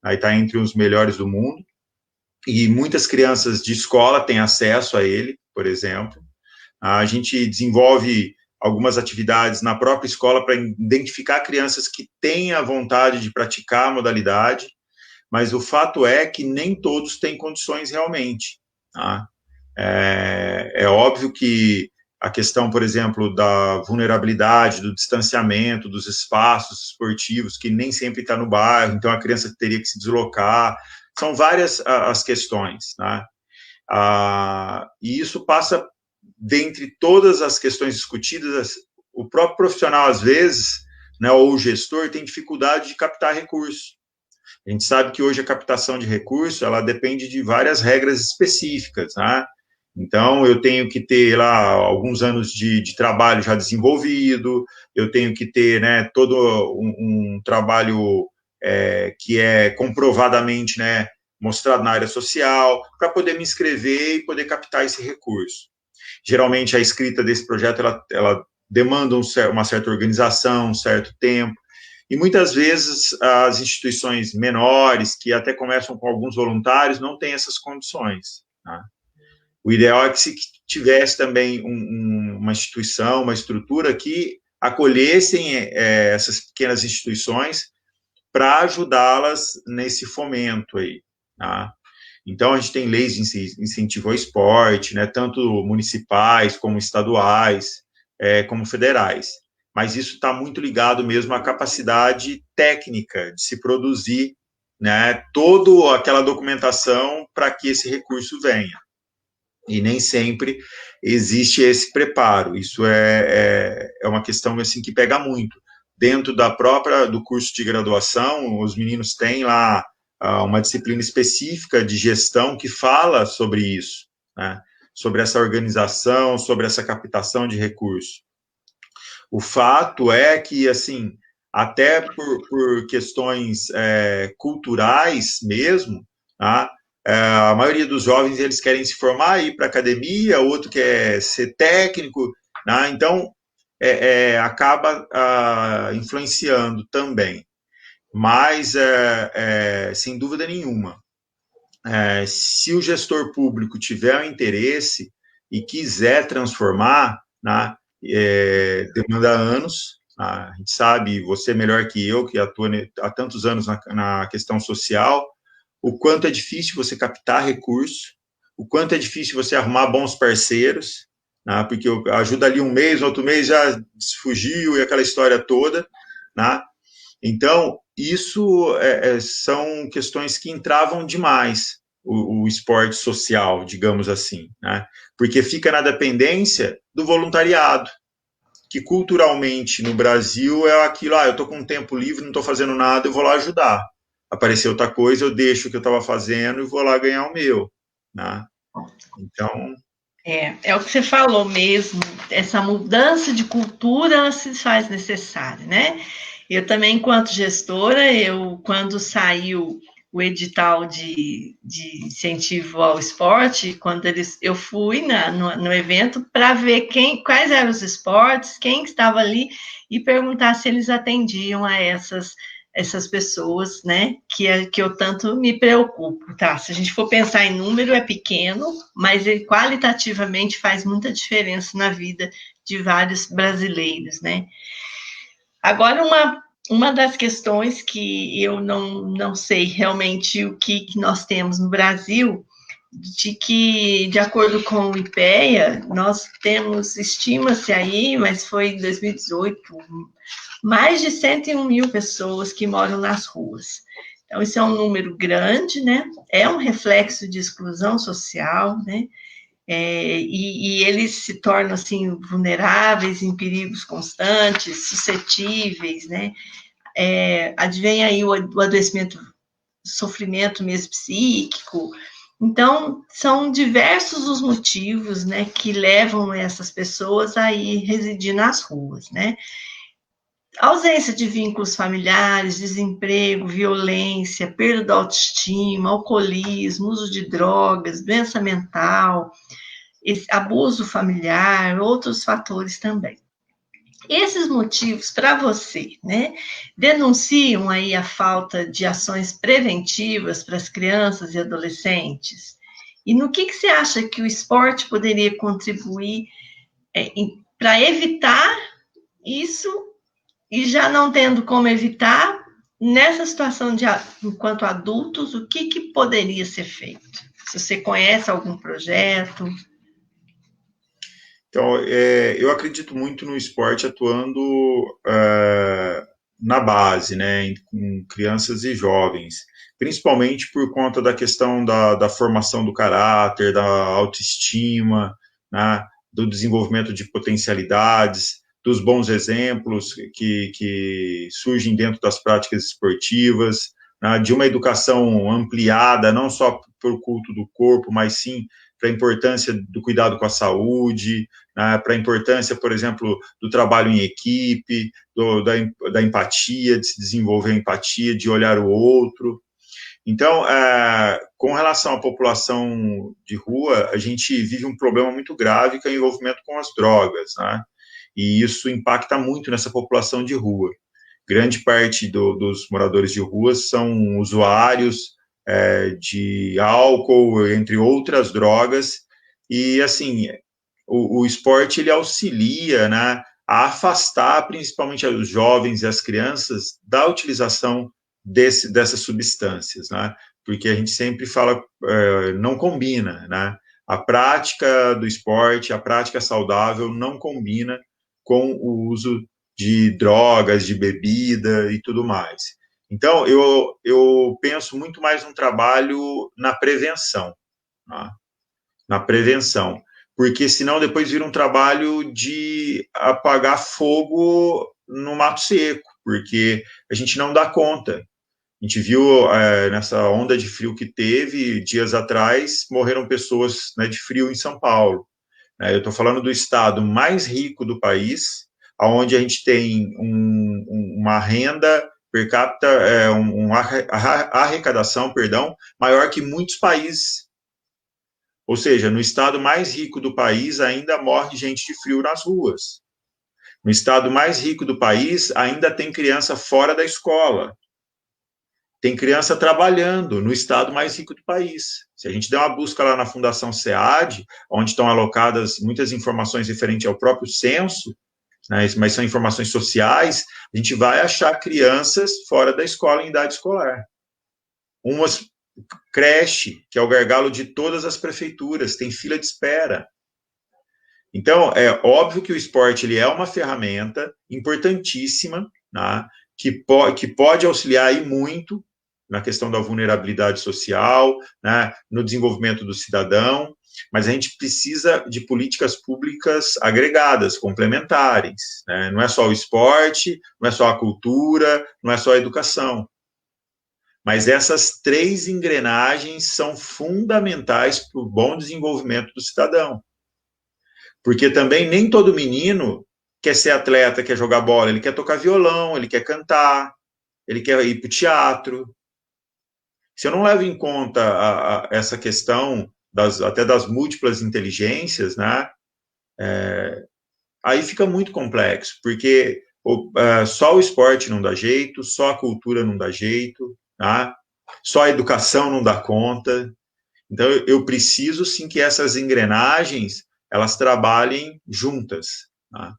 aí está entre os melhores do mundo, e muitas crianças de escola têm acesso a ele, por exemplo. A gente desenvolve algumas atividades na própria escola para identificar crianças que têm a vontade de praticar a modalidade, mas o fato é que nem todos têm condições realmente, tá? É óbvio que a questão, por exemplo, da vulnerabilidade, do distanciamento, dos espaços esportivos, que nem sempre está no bairro, então a criança teria que se deslocar, são várias as questões, né? E isso passa, dentre todas as questões discutidas, o próprio profissional, às vezes, né, ou o gestor, tem dificuldade de captar recursos. A gente sabe que hoje a captação de recursos, ela depende de várias regras específicas, né? Então, eu tenho que ter lá alguns anos de trabalho já desenvolvido, eu tenho que ter, né, todo um trabalho que é comprovadamente, né, mostrado na área social, para poder me inscrever e poder captar esse recurso. Geralmente, a escrita desse projeto, ela demanda uma certa organização, um certo tempo, e muitas vezes as instituições menores, que até começam com alguns voluntários, não têm essas condições, né? O ideal é que se tivesse também uma instituição, uma estrutura que acolhessem essas pequenas instituições para ajudá-las nesse fomento aí, tá? Então, a gente tem leis de incentivo ao esporte, né, tanto municipais como estaduais, como federais. Mas isso está muito ligado mesmo à capacidade técnica de se produzir, né, toda aquela documentação para que esse recurso venha. E nem sempre existe esse preparo. Isso é uma questão assim, que pega muito. Dentro do curso de graduação, os meninos têm lá uma disciplina específica de gestão que fala sobre isso, né? Sobre essa organização, sobre essa captação de recursos. O fato é que, assim, até por questões culturais mesmo, tá? A maioria dos jovens, eles querem se formar, ir para a academia, outro quer ser técnico, né? Então, acaba influenciando também. Mas, sem dúvida nenhuma, se o gestor público tiver o interesse e quiser transformar, né, demanda anos. A gente sabe, você melhor que eu, que atua há tantos anos na questão social, o quanto é difícil você captar recurso, o quanto é difícil você arrumar bons parceiros, né, porque ajuda ali um mês, outro mês já fugiu e aquela história toda, né? Então, isso são questões que entravam demais o esporte social, digamos assim, né? Porque fica na dependência do voluntariado, que culturalmente no Brasil é aquilo, eu estou com tempo livre, não estou fazendo nada, eu vou lá ajudar. Apareceu outra coisa, eu deixo o que eu estava fazendo e vou lá ganhar o meu, né? Então... É o que você falou mesmo, essa mudança de cultura se faz necessária, né? Eu também, enquanto gestora, quando saiu o edital de incentivo ao esporte, eu fui no evento para ver quais eram os esportes, quem estava ali, e perguntar se eles atendiam a essas pessoas, né, que eu tanto me preocupo, tá? Se a gente for pensar em número, é pequeno, mas ele qualitativamente faz muita diferença na vida de vários brasileiros, né? Agora, uma das questões que eu não sei realmente o que nós temos no Brasil, de acordo com o IPEA, nós temos, estima-se aí, mas foi em 2018, mais de 101 mil pessoas que moram nas ruas. Então, isso é um número grande, né? É um reflexo de exclusão social, né? E eles se tornam, assim, vulneráveis, em perigos constantes, suscetíveis, né? Advém aí o adoecimento, sofrimento mesmo psíquico. Então, são diversos os motivos, né, que levam essas pessoas a ir residir nas ruas, né? Ausência de vínculos familiares, desemprego, violência, perda da autoestima, alcoolismo, uso de drogas, doença mental, abuso familiar, outros fatores também. Esses motivos, para você, né, denunciam aí a falta de ações preventivas para as crianças e adolescentes? E no que você acha que o esporte poderia contribuir para evitar isso? E já não tendo como evitar, nessa situação enquanto adultos, o que poderia ser feito? Se você conhece algum projeto? Então, eu acredito muito no esporte atuando na base, né, com crianças e jovens, principalmente por conta da questão da formação do caráter, da autoestima, né, do desenvolvimento de potencialidades, dos bons exemplos que surgem dentro das práticas esportivas, né, de uma educação ampliada, não só para o culto do corpo, mas sim para a importância do cuidado com a saúde, né, para a importância, por exemplo, do trabalho em equipe, da empatia, de se desenvolver a empatia, de olhar o outro. Então, com relação à população de rua, a gente vive um problema muito grave, que é o envolvimento com as drogas, né? E isso impacta muito nessa população de rua. Grande parte dos moradores de rua são usuários de álcool, entre outras drogas, e, assim, o esporte, ele auxilia, né, a afastar, principalmente os jovens e as crianças, da utilização dessas substâncias, né, porque a gente sempre fala, não combina, né? A prática do esporte, a prática saudável não combina com o uso de drogas, de bebida e tudo mais. Então, eu penso muito mais num trabalho na prevenção, tá? Na prevenção, porque senão depois vira um trabalho de apagar fogo no mato seco, porque a gente não dá conta. A gente viu nessa onda de frio que teve dias atrás, morreram pessoas, né, de frio em São Paulo. Eu estou falando do estado mais rico do país, onde a gente tem uma renda per capita, uma arrecadação, perdão, maior que muitos países. Ou seja, no estado mais rico do país ainda morre gente de frio nas ruas. No estado mais rico do país ainda tem criança fora da escola. Tem criança trabalhando no estado mais rico do país. Se a gente der uma busca lá na Fundação SEAD, onde estão alocadas muitas informações referentes ao próprio censo, né, mas são informações sociais, a gente vai achar crianças fora da escola em idade escolar. Umas creche, que é o gargalo de todas as prefeituras, tem fila de espera. Então, é óbvio que o esporte ele é uma ferramenta importantíssima, né, que pode auxiliar aí muito na questão da vulnerabilidade social, né, no desenvolvimento do cidadão, mas a gente precisa de políticas públicas agregadas, complementares, né? Não é só o esporte, não é só a cultura, não é só a educação. Mas essas três engrenagens são fundamentais para o bom desenvolvimento do cidadão. Porque também nem todo menino quer ser atleta, quer jogar bola, ele quer tocar violão, ele quer cantar, ele quer ir para o teatro. Se eu não levo em conta essa questão até das múltiplas inteligências, né, aí fica muito complexo, porque só o esporte não dá jeito, só a cultura não dá jeito, tá? Só a educação não dá conta. Então, eu preciso, sim, que essas engrenagens, elas trabalhem juntas, tá?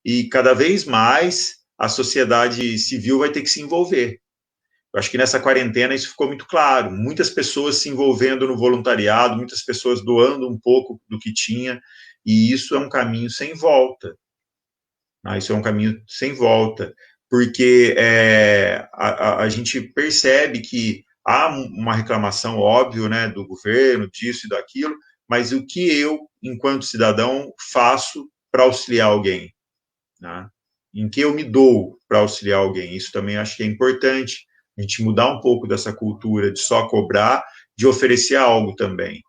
E cada vez mais a sociedade civil vai ter que se envolver. Eu acho que nessa quarentena isso ficou muito claro. Muitas pessoas se envolvendo no voluntariado, muitas pessoas doando um pouco do que tinha, e isso é um caminho sem volta. Isso é um caminho sem volta, porque a gente percebe que há uma reclamação, óbvio, né, do governo, disso e daquilo, mas o que eu, enquanto cidadão, faço para auxiliar alguém? Né? Em que eu me dou para auxiliar alguém? Isso também acho que é importante, a gente mudar um pouco dessa cultura de só cobrar, de oferecer algo também.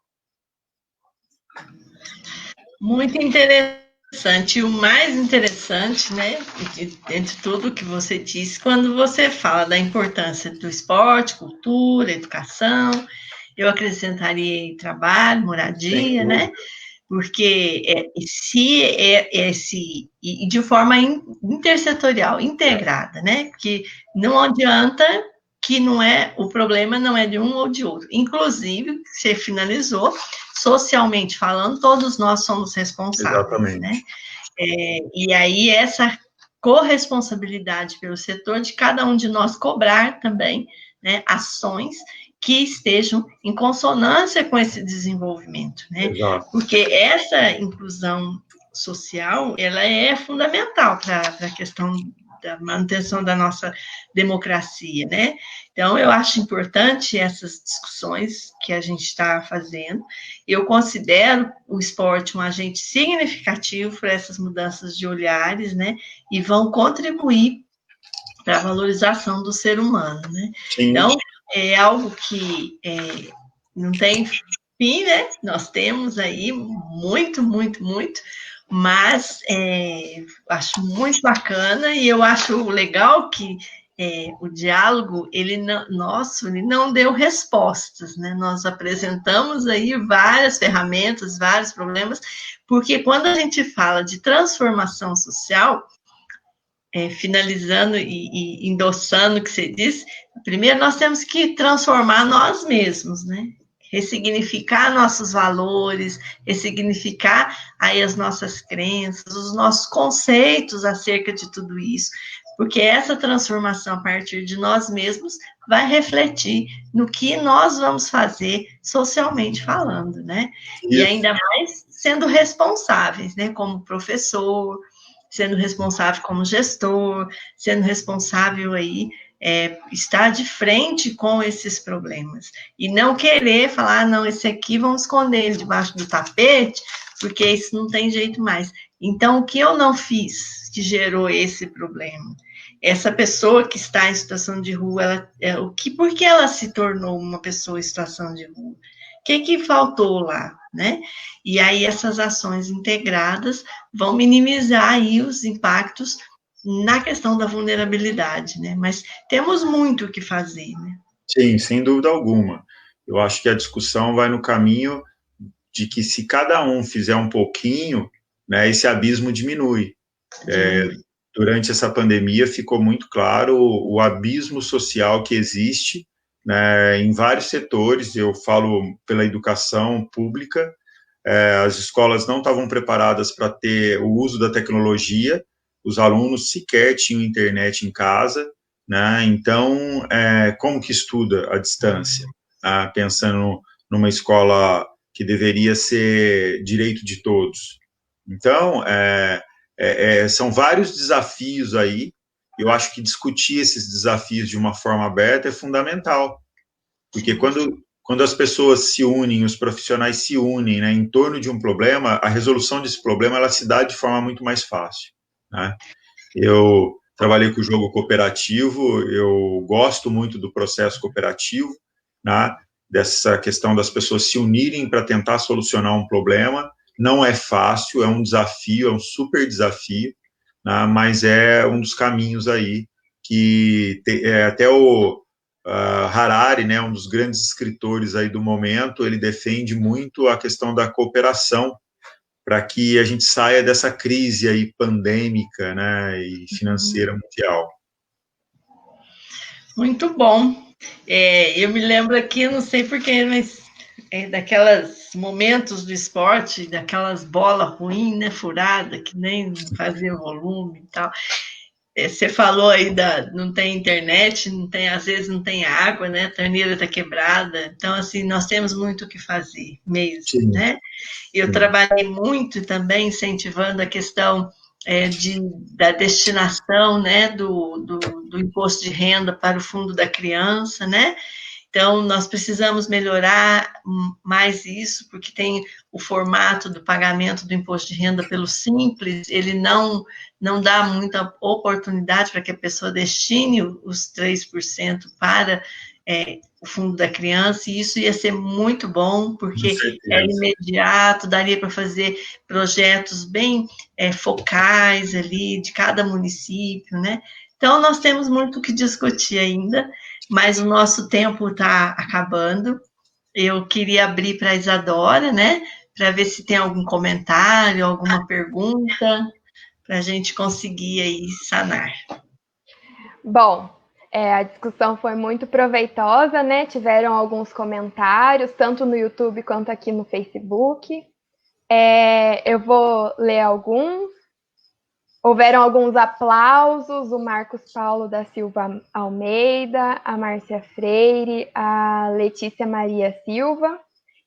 Muito interessante. E o mais interessante, né, entre tudo que você disse, quando você fala da importância do esporte, cultura, educação, eu acrescentaria trabalho, moradia, né? Porque e de forma intersetorial, integrada, né? Porque não adianta que o problema não é de um ou de outro. Inclusive, você finalizou, socialmente falando, todos nós somos responsáveis. Exatamente. Né? E aí, essa corresponsabilidade pelo setor de cada um de nós cobrar também, né, ações que estejam em consonância com esse desenvolvimento, né? Exato. Porque essa inclusão social, ela é fundamental para a questão da manutenção da nossa democracia, né? Então, eu acho importante essas discussões que a gente está fazendo. Eu considero o esporte um agente significativo para essas mudanças de olhares, né? E vão contribuir para a valorização do ser humano, né? Sim. Então, é algo que não tem fim, né? Nós temos aí muito, muito, muito, mas acho muito bacana e eu acho legal que o diálogo, ele não deu respostas, né? Nós apresentamos aí várias ferramentas, vários problemas, porque quando a gente fala de transformação social, finalizando e endossando o que você disse, primeiro nós temos que transformar nós mesmos, né? Ressignificar nossos valores, ressignificar aí as nossas crenças, os nossos conceitos acerca de tudo isso, porque essa transformação a partir de nós mesmos vai refletir no que nós vamos fazer socialmente falando, né? Isso. E ainda mais sendo responsáveis, né? Como professor, sendo responsável como gestor, sendo responsável aí, estar de frente com esses problemas. E não querer falar, não, esse aqui vamos esconder ele debaixo do tapete, porque isso não tem jeito mais. Então, o que eu não fiz que gerou esse problema? Essa pessoa que está em situação de rua, por que ela se tornou uma pessoa em situação de rua? O que faltou lá, né? E aí essas ações integradas vão minimizar aí os impactos na questão da vulnerabilidade, né? Mas temos muito o que fazer, né? Sim, sem dúvida alguma. Eu acho que a discussão vai no caminho de que se cada um fizer um pouquinho, né, esse abismo diminui. Durante essa pandemia ficou muito claro o abismo social que existe, né, em vários setores. Eu falo pela educação pública, as escolas não estavam preparadas para ter o uso da tecnologia, os alunos sequer tinham internet em casa, né, então, como que estuda à distância? Pensando numa escola que deveria ser direito de todos. Então, são vários desafios aí. Eu acho que discutir esses desafios de uma forma aberta é fundamental, porque quando as pessoas se unem, os profissionais se unem, né, em torno de um problema, a resolução desse problema ela se dá de forma muito mais fácil, né? Eu trabalhei com o jogo cooperativo, eu gosto muito do processo cooperativo, né, dessa questão das pessoas se unirem para tentar solucionar um problema. Não é fácil, é um desafio, é um super desafio, né, mas é um dos caminhos aí que até o Harari, né, um dos grandes escritores aí do momento, ele defende muito a questão da cooperação para que a gente saia dessa crise aí pandêmica, né, e financeira mundial. Muito bom. Eu me lembro aqui, não sei porquê, mas daquelas momentos do esporte, daquelas bolas ruins, né, furada, que nem fazia volume e tal. Você falou aí não tem internet, às vezes não tem água, né? A torneira está quebrada. Então, assim, nós temos muito o que fazer mesmo, sim, né? Eu trabalhei muito também incentivando a questão da destinação, né, do imposto de renda para o fundo da criança, né? Então, nós precisamos melhorar mais isso, porque tem o formato do pagamento do imposto de renda pelo Simples, ele não dá muita oportunidade para que a pessoa destine os 3% para o fundo da criança, e isso ia ser muito bom, porque é imediato, daria para fazer projetos bem focais ali, de cada município, né? Então, nós temos muito o que discutir ainda, mas o nosso tempo está acabando. Eu queria abrir para a Isadora, né, para ver se tem algum comentário, alguma pergunta, para a gente conseguir aí sanar. Bom, a discussão foi muito proveitosa, né? Tiveram alguns comentários, tanto no YouTube quanto aqui no Facebook. Eu vou ler alguns. Houveram alguns aplausos, o Marcos Paulo da Silva Almeida, a Márcia Freire, a Letícia Maria Silva.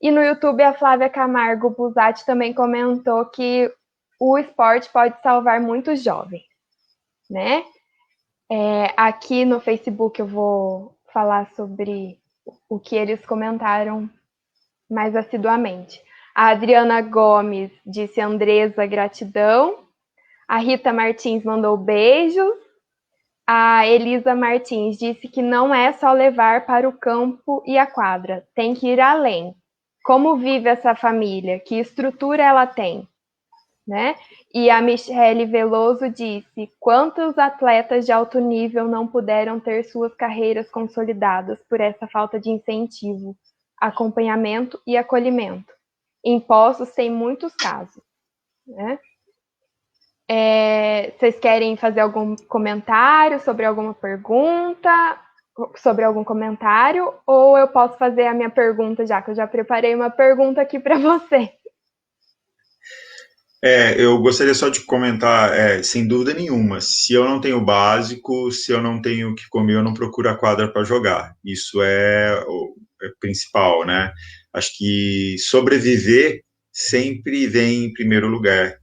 E no YouTube, a Flávia Camargo Busatti também comentou que o esporte pode salvar muitos jovens, né? Aqui no Facebook eu vou falar sobre o que eles comentaram mais assiduamente. A Adriana Gomes disse: Andresa, gratidão. A Rita Martins mandou beijos. A Elisa Martins disse que não é só levar para o campo e a quadra, tem que ir além. Como vive essa família? Que estrutura ela tem? Né? E a Michele Veloso disse: quantos atletas de alto nível não puderam ter suas carreiras consolidadas por essa falta de incentivo, acompanhamento e acolhimento? Impostos tem muitos casos, né? Vocês querem fazer algum comentário sobre alguma pergunta, sobre algum comentário, ou eu posso fazer a minha pergunta já, que eu já preparei uma pergunta aqui para você? Eu gostaria só de comentar, sem dúvida nenhuma, se eu não tenho o básico, se eu não tenho o que comer, eu não procuro a quadra para jogar. Isso é o principal, né? Acho que sobreviver sempre vem em primeiro lugar.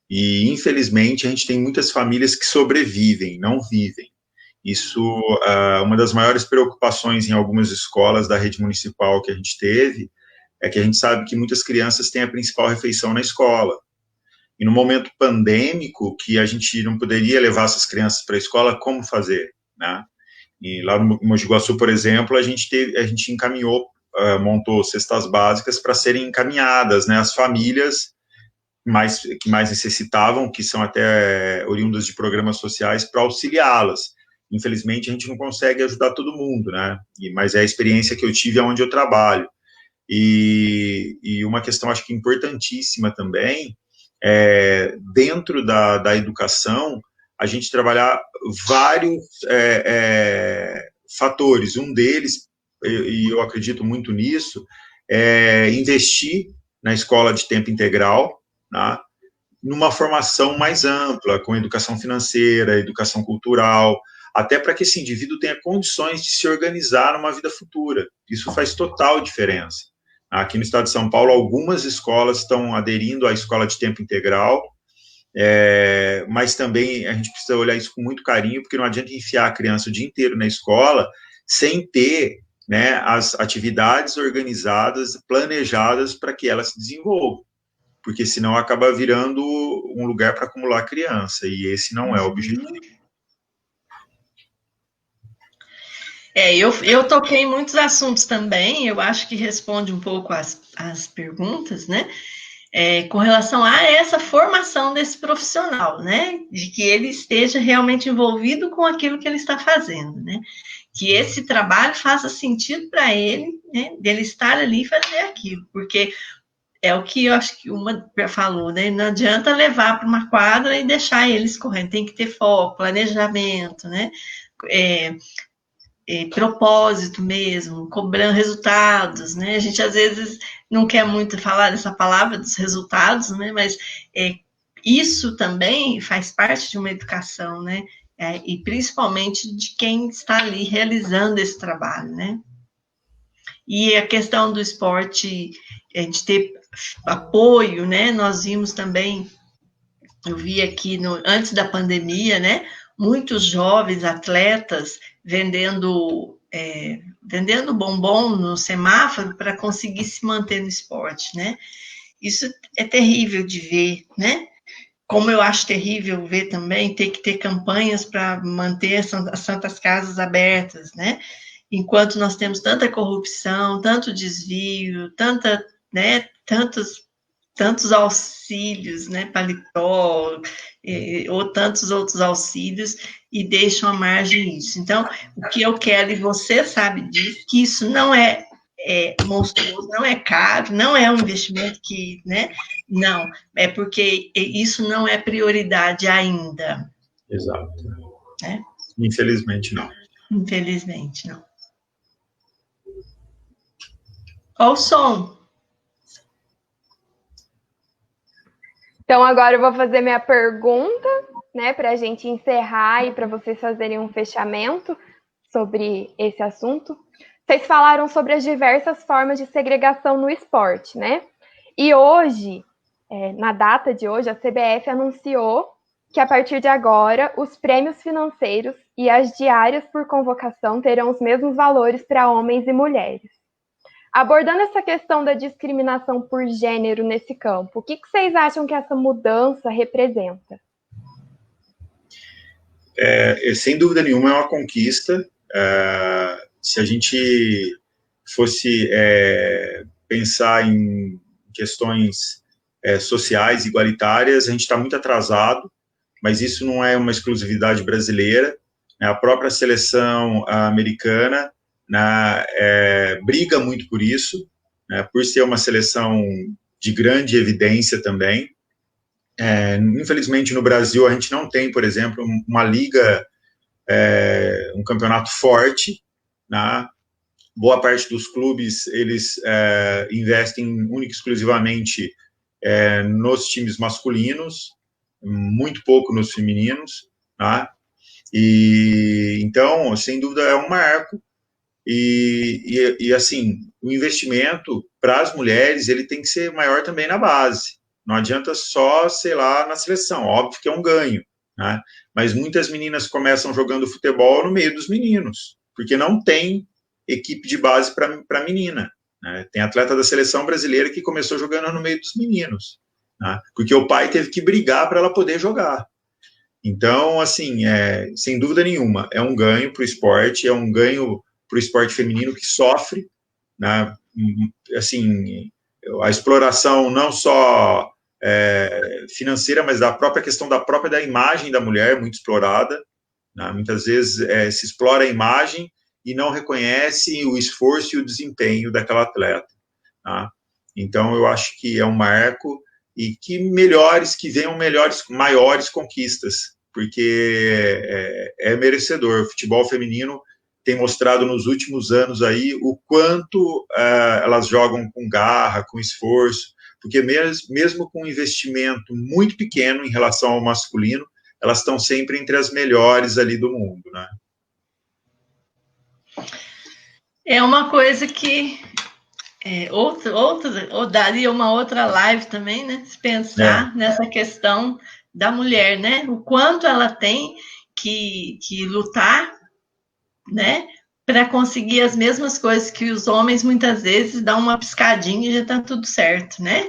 E, infelizmente, a gente tem muitas famílias que sobrevivem, não vivem. Isso, uma das maiores preocupações em algumas escolas da rede municipal que a gente teve, é que a gente sabe que muitas crianças têm a principal refeição na escola. E no momento pandêmico, que a gente não poderia levar essas crianças para a escola, como fazer, né? E lá no Mogi Guaçu, por exemplo, a gente encaminhou, montou cestas básicas para serem encaminhadas, né, às famílias que mais necessitavam, que são até oriundas de programas sociais, para auxiliá-las. Infelizmente, a gente não consegue ajudar todo mundo, né? Mas é a experiência que eu tive onde eu trabalho. E uma questão, acho que importantíssima também, dentro da educação, a gente trabalhar vários fatores. Um deles, e eu acredito muito nisso, é investir na escola de tempo integral, tá? Numa formação mais ampla, com educação financeira, educação cultural, até para que esse indivíduo tenha condições de se organizar numa vida futura. Isso faz total diferença. Aqui no estado de São Paulo, algumas escolas estão aderindo à escola de tempo integral, mas também a gente precisa olhar isso com muito carinho, porque não adianta enfiar a criança o dia inteiro na escola sem ter, né, as atividades organizadas, planejadas para que ela se desenvolva, porque senão acaba virando um lugar para acumular criança, e esse não é o objetivo. Eu toquei em muitos assuntos também, eu acho que responde um pouco as perguntas, né? Com relação a essa formação desse profissional, né? De que ele esteja realmente envolvido com aquilo que ele está fazendo, né? Que esse trabalho faça sentido para ele, né? Dele estar ali e fazer aquilo, porque é o que eu acho que uma falou, né? Não adianta levar para uma quadra e deixar eles correndo, tem que ter foco, planejamento, né? Propósito mesmo, cobrando resultados, né? A gente às vezes não quer muito falar dessa palavra dos resultados, né? Mas isso também faz parte de uma educação, né? E principalmente de quem está ali realizando esse trabalho, né? E a questão do esporte, de ter apoio, né? Nós vimos também, eu vi aqui antes da pandemia, né? Muitos jovens atletas vendendo bombom no semáforo para conseguir se manter no esporte, né? Isso é terrível de ver, né? Como eu acho terrível ver também ter que ter campanhas para manter as santas casas abertas, né? Enquanto nós temos tanta corrupção, tanto desvio, né, tantos auxílios, né, paletó, ou tantos outros auxílios, e deixam à margem isso. Então, o que eu quero, e você sabe disso, que isso não é monstruoso, não é caro, não é um investimento que, né, não, é porque isso não é prioridade ainda. Exato. Infelizmente, não. Infelizmente, não. Olha o som. Então, agora eu vou fazer minha pergunta, né, para a gente encerrar e para vocês fazerem um fechamento sobre esse assunto. Vocês falaram sobre as diversas formas de segregação no esporte, né? E hoje, na data de hoje, a CBF anunciou que, a partir de agora, os prêmios financeiros e as diárias por convocação terão os mesmos valores para homens e mulheres. Abordando essa questão da discriminação por gênero nesse campo, o que vocês acham que essa mudança representa? Sem dúvida nenhuma, é uma conquista. Se a gente fosse pensar em questões sociais, igualitárias, a gente está muito atrasado, mas isso não é uma exclusividade brasileira. A própria seleção americana briga muito por isso, né, por ser uma seleção de grande evidência também. Infelizmente, no Brasil, a gente não tem, por exemplo, uma liga, um campeonato forte, né? Boa parte dos clubes, eles investem única e exclusivamente nos times masculinos, muito pouco nos femininos, tá? E então, sem dúvida, é um marco. E assim, o investimento para as mulheres ele tem que ser maior também na base. Não adianta só, sei lá, na seleção. Óbvio que é um ganho, né? Mas muitas meninas começam jogando futebol no meio dos meninos, porque não tem equipe de base para menina, né? Tem atleta da seleção brasileira que começou jogando no meio dos meninos, né? Porque o pai teve que brigar para ela poder jogar. Então, assim, sem dúvida nenhuma, é um ganho para o esporte, é um ganho para o esporte feminino que sofre, né? Assim, a exploração não só financeira, mas da própria questão da imagem da mulher, muito explorada, né? Muitas vezes se explora a imagem e não reconhece o esforço e o desempenho daquela atleta, tá? Então, eu acho que é um marco e que venham maiores conquistas, porque é merecedor. O futebol feminino tem mostrado nos últimos anos aí o quanto elas jogam com garra, com esforço, porque mesmo com um investimento muito pequeno em relação ao masculino, elas estão sempre entre as melhores ali do mundo, né? É uma coisa que ou daria uma outra live também, né? Se pensar nessa questão da mulher, né? O quanto ela tem que lutar, né? Para conseguir as mesmas coisas que os homens muitas vezes dão uma piscadinha e já está tudo certo, né?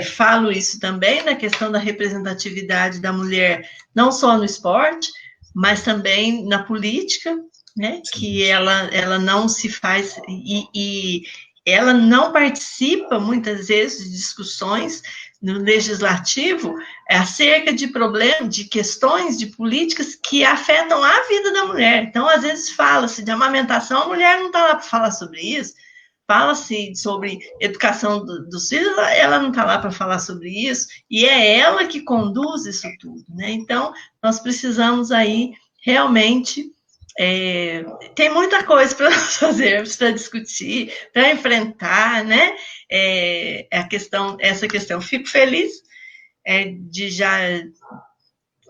Falo isso também na questão da representatividade da mulher, não só no esporte, mas também na política, né? Sim. Que ela não se faz e ela não participa muitas vezes de discussões no legislativo acerca de problemas, de questões, de políticas que afetam a vida da mulher. Então, às vezes, fala-se de amamentação, a mulher não está lá para falar sobre isso, fala-se sobre educação dos filhos, ela não está lá para falar sobre isso, e é ela que conduz isso tudo, né? Então, nós precisamos aí, realmente, tem muita coisa para nós fazermos, para discutir, para enfrentar, né? Essa questão. Fico feliz de já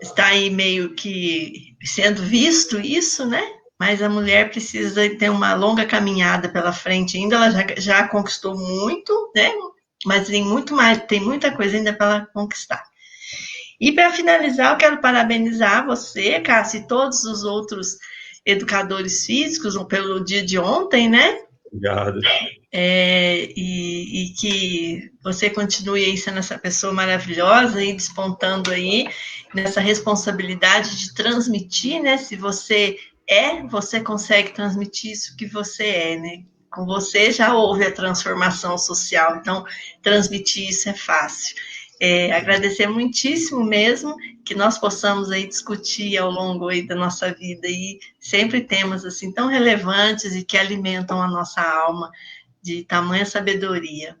estar aí meio que sendo visto isso, né? Mas a mulher precisa ter uma longa caminhada pela frente ainda, ela já conquistou muito, né? Mas tem muito mais, tem muita coisa ainda para ela conquistar. E para finalizar, eu quero parabenizar você, Cássia, e todos os outros educadores físicos pelo dia de ontem, né? Obrigado. E que você continue aí sendo essa pessoa maravilhosa e despontando aí nessa responsabilidade de transmitir, né? Se você você consegue transmitir isso que você é, né? Com você já houve a transformação social, então transmitir isso é fácil. Agradecer muitíssimo mesmo que nós possamos aí discutir ao longo aí da nossa vida e sempre temas assim tão relevantes e que alimentam a nossa alma de tamanha sabedoria.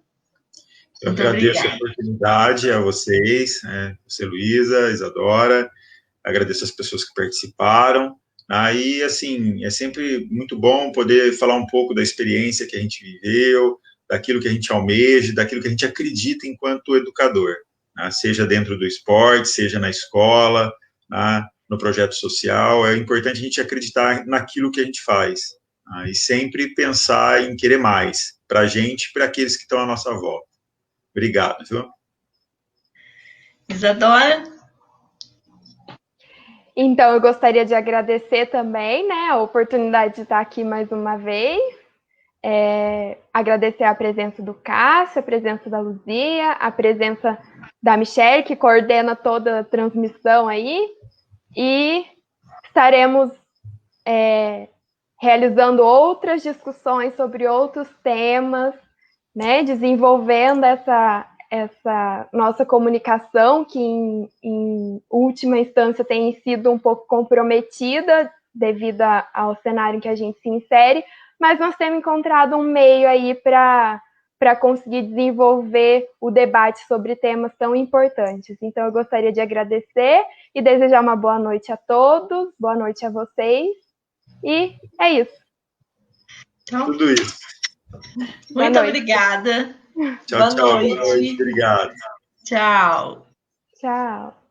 Eu agradeço a oportunidade a vocês, você, Luísa, Isadora, agradeço as pessoas que participaram. Aí, assim, é sempre muito bom poder falar um pouco da experiência que a gente viveu, daquilo que a gente almeja, daquilo que a gente acredita enquanto educador, né? Seja dentro do esporte, seja na escola, né? No projeto social. É importante a gente acreditar naquilo que a gente faz, né? E sempre pensar em querer mais para a gente e para aqueles que estão à nossa volta. Obrigado, viu? Isadora? Então, eu gostaria de agradecer também, né, a oportunidade de estar aqui mais uma vez. Agradecer a presença do Cássio, a presença da Luzia, a presença da Michelle, que coordena toda a transmissão aí. E estaremos realizando outras discussões sobre outros temas, né, desenvolvendo essa nossa comunicação, que em última instância tem sido um pouco comprometida devido ao cenário em que a gente se insere, mas nós temos encontrado um meio aí para conseguir desenvolver o debate sobre temas tão importantes. Então, eu gostaria de agradecer e desejar uma boa noite a todos, boa noite a vocês, e é isso. Então, tudo isso. Muito obrigada. Tchau, tchau. Boa noite. Obrigado. Tchau. Tchau.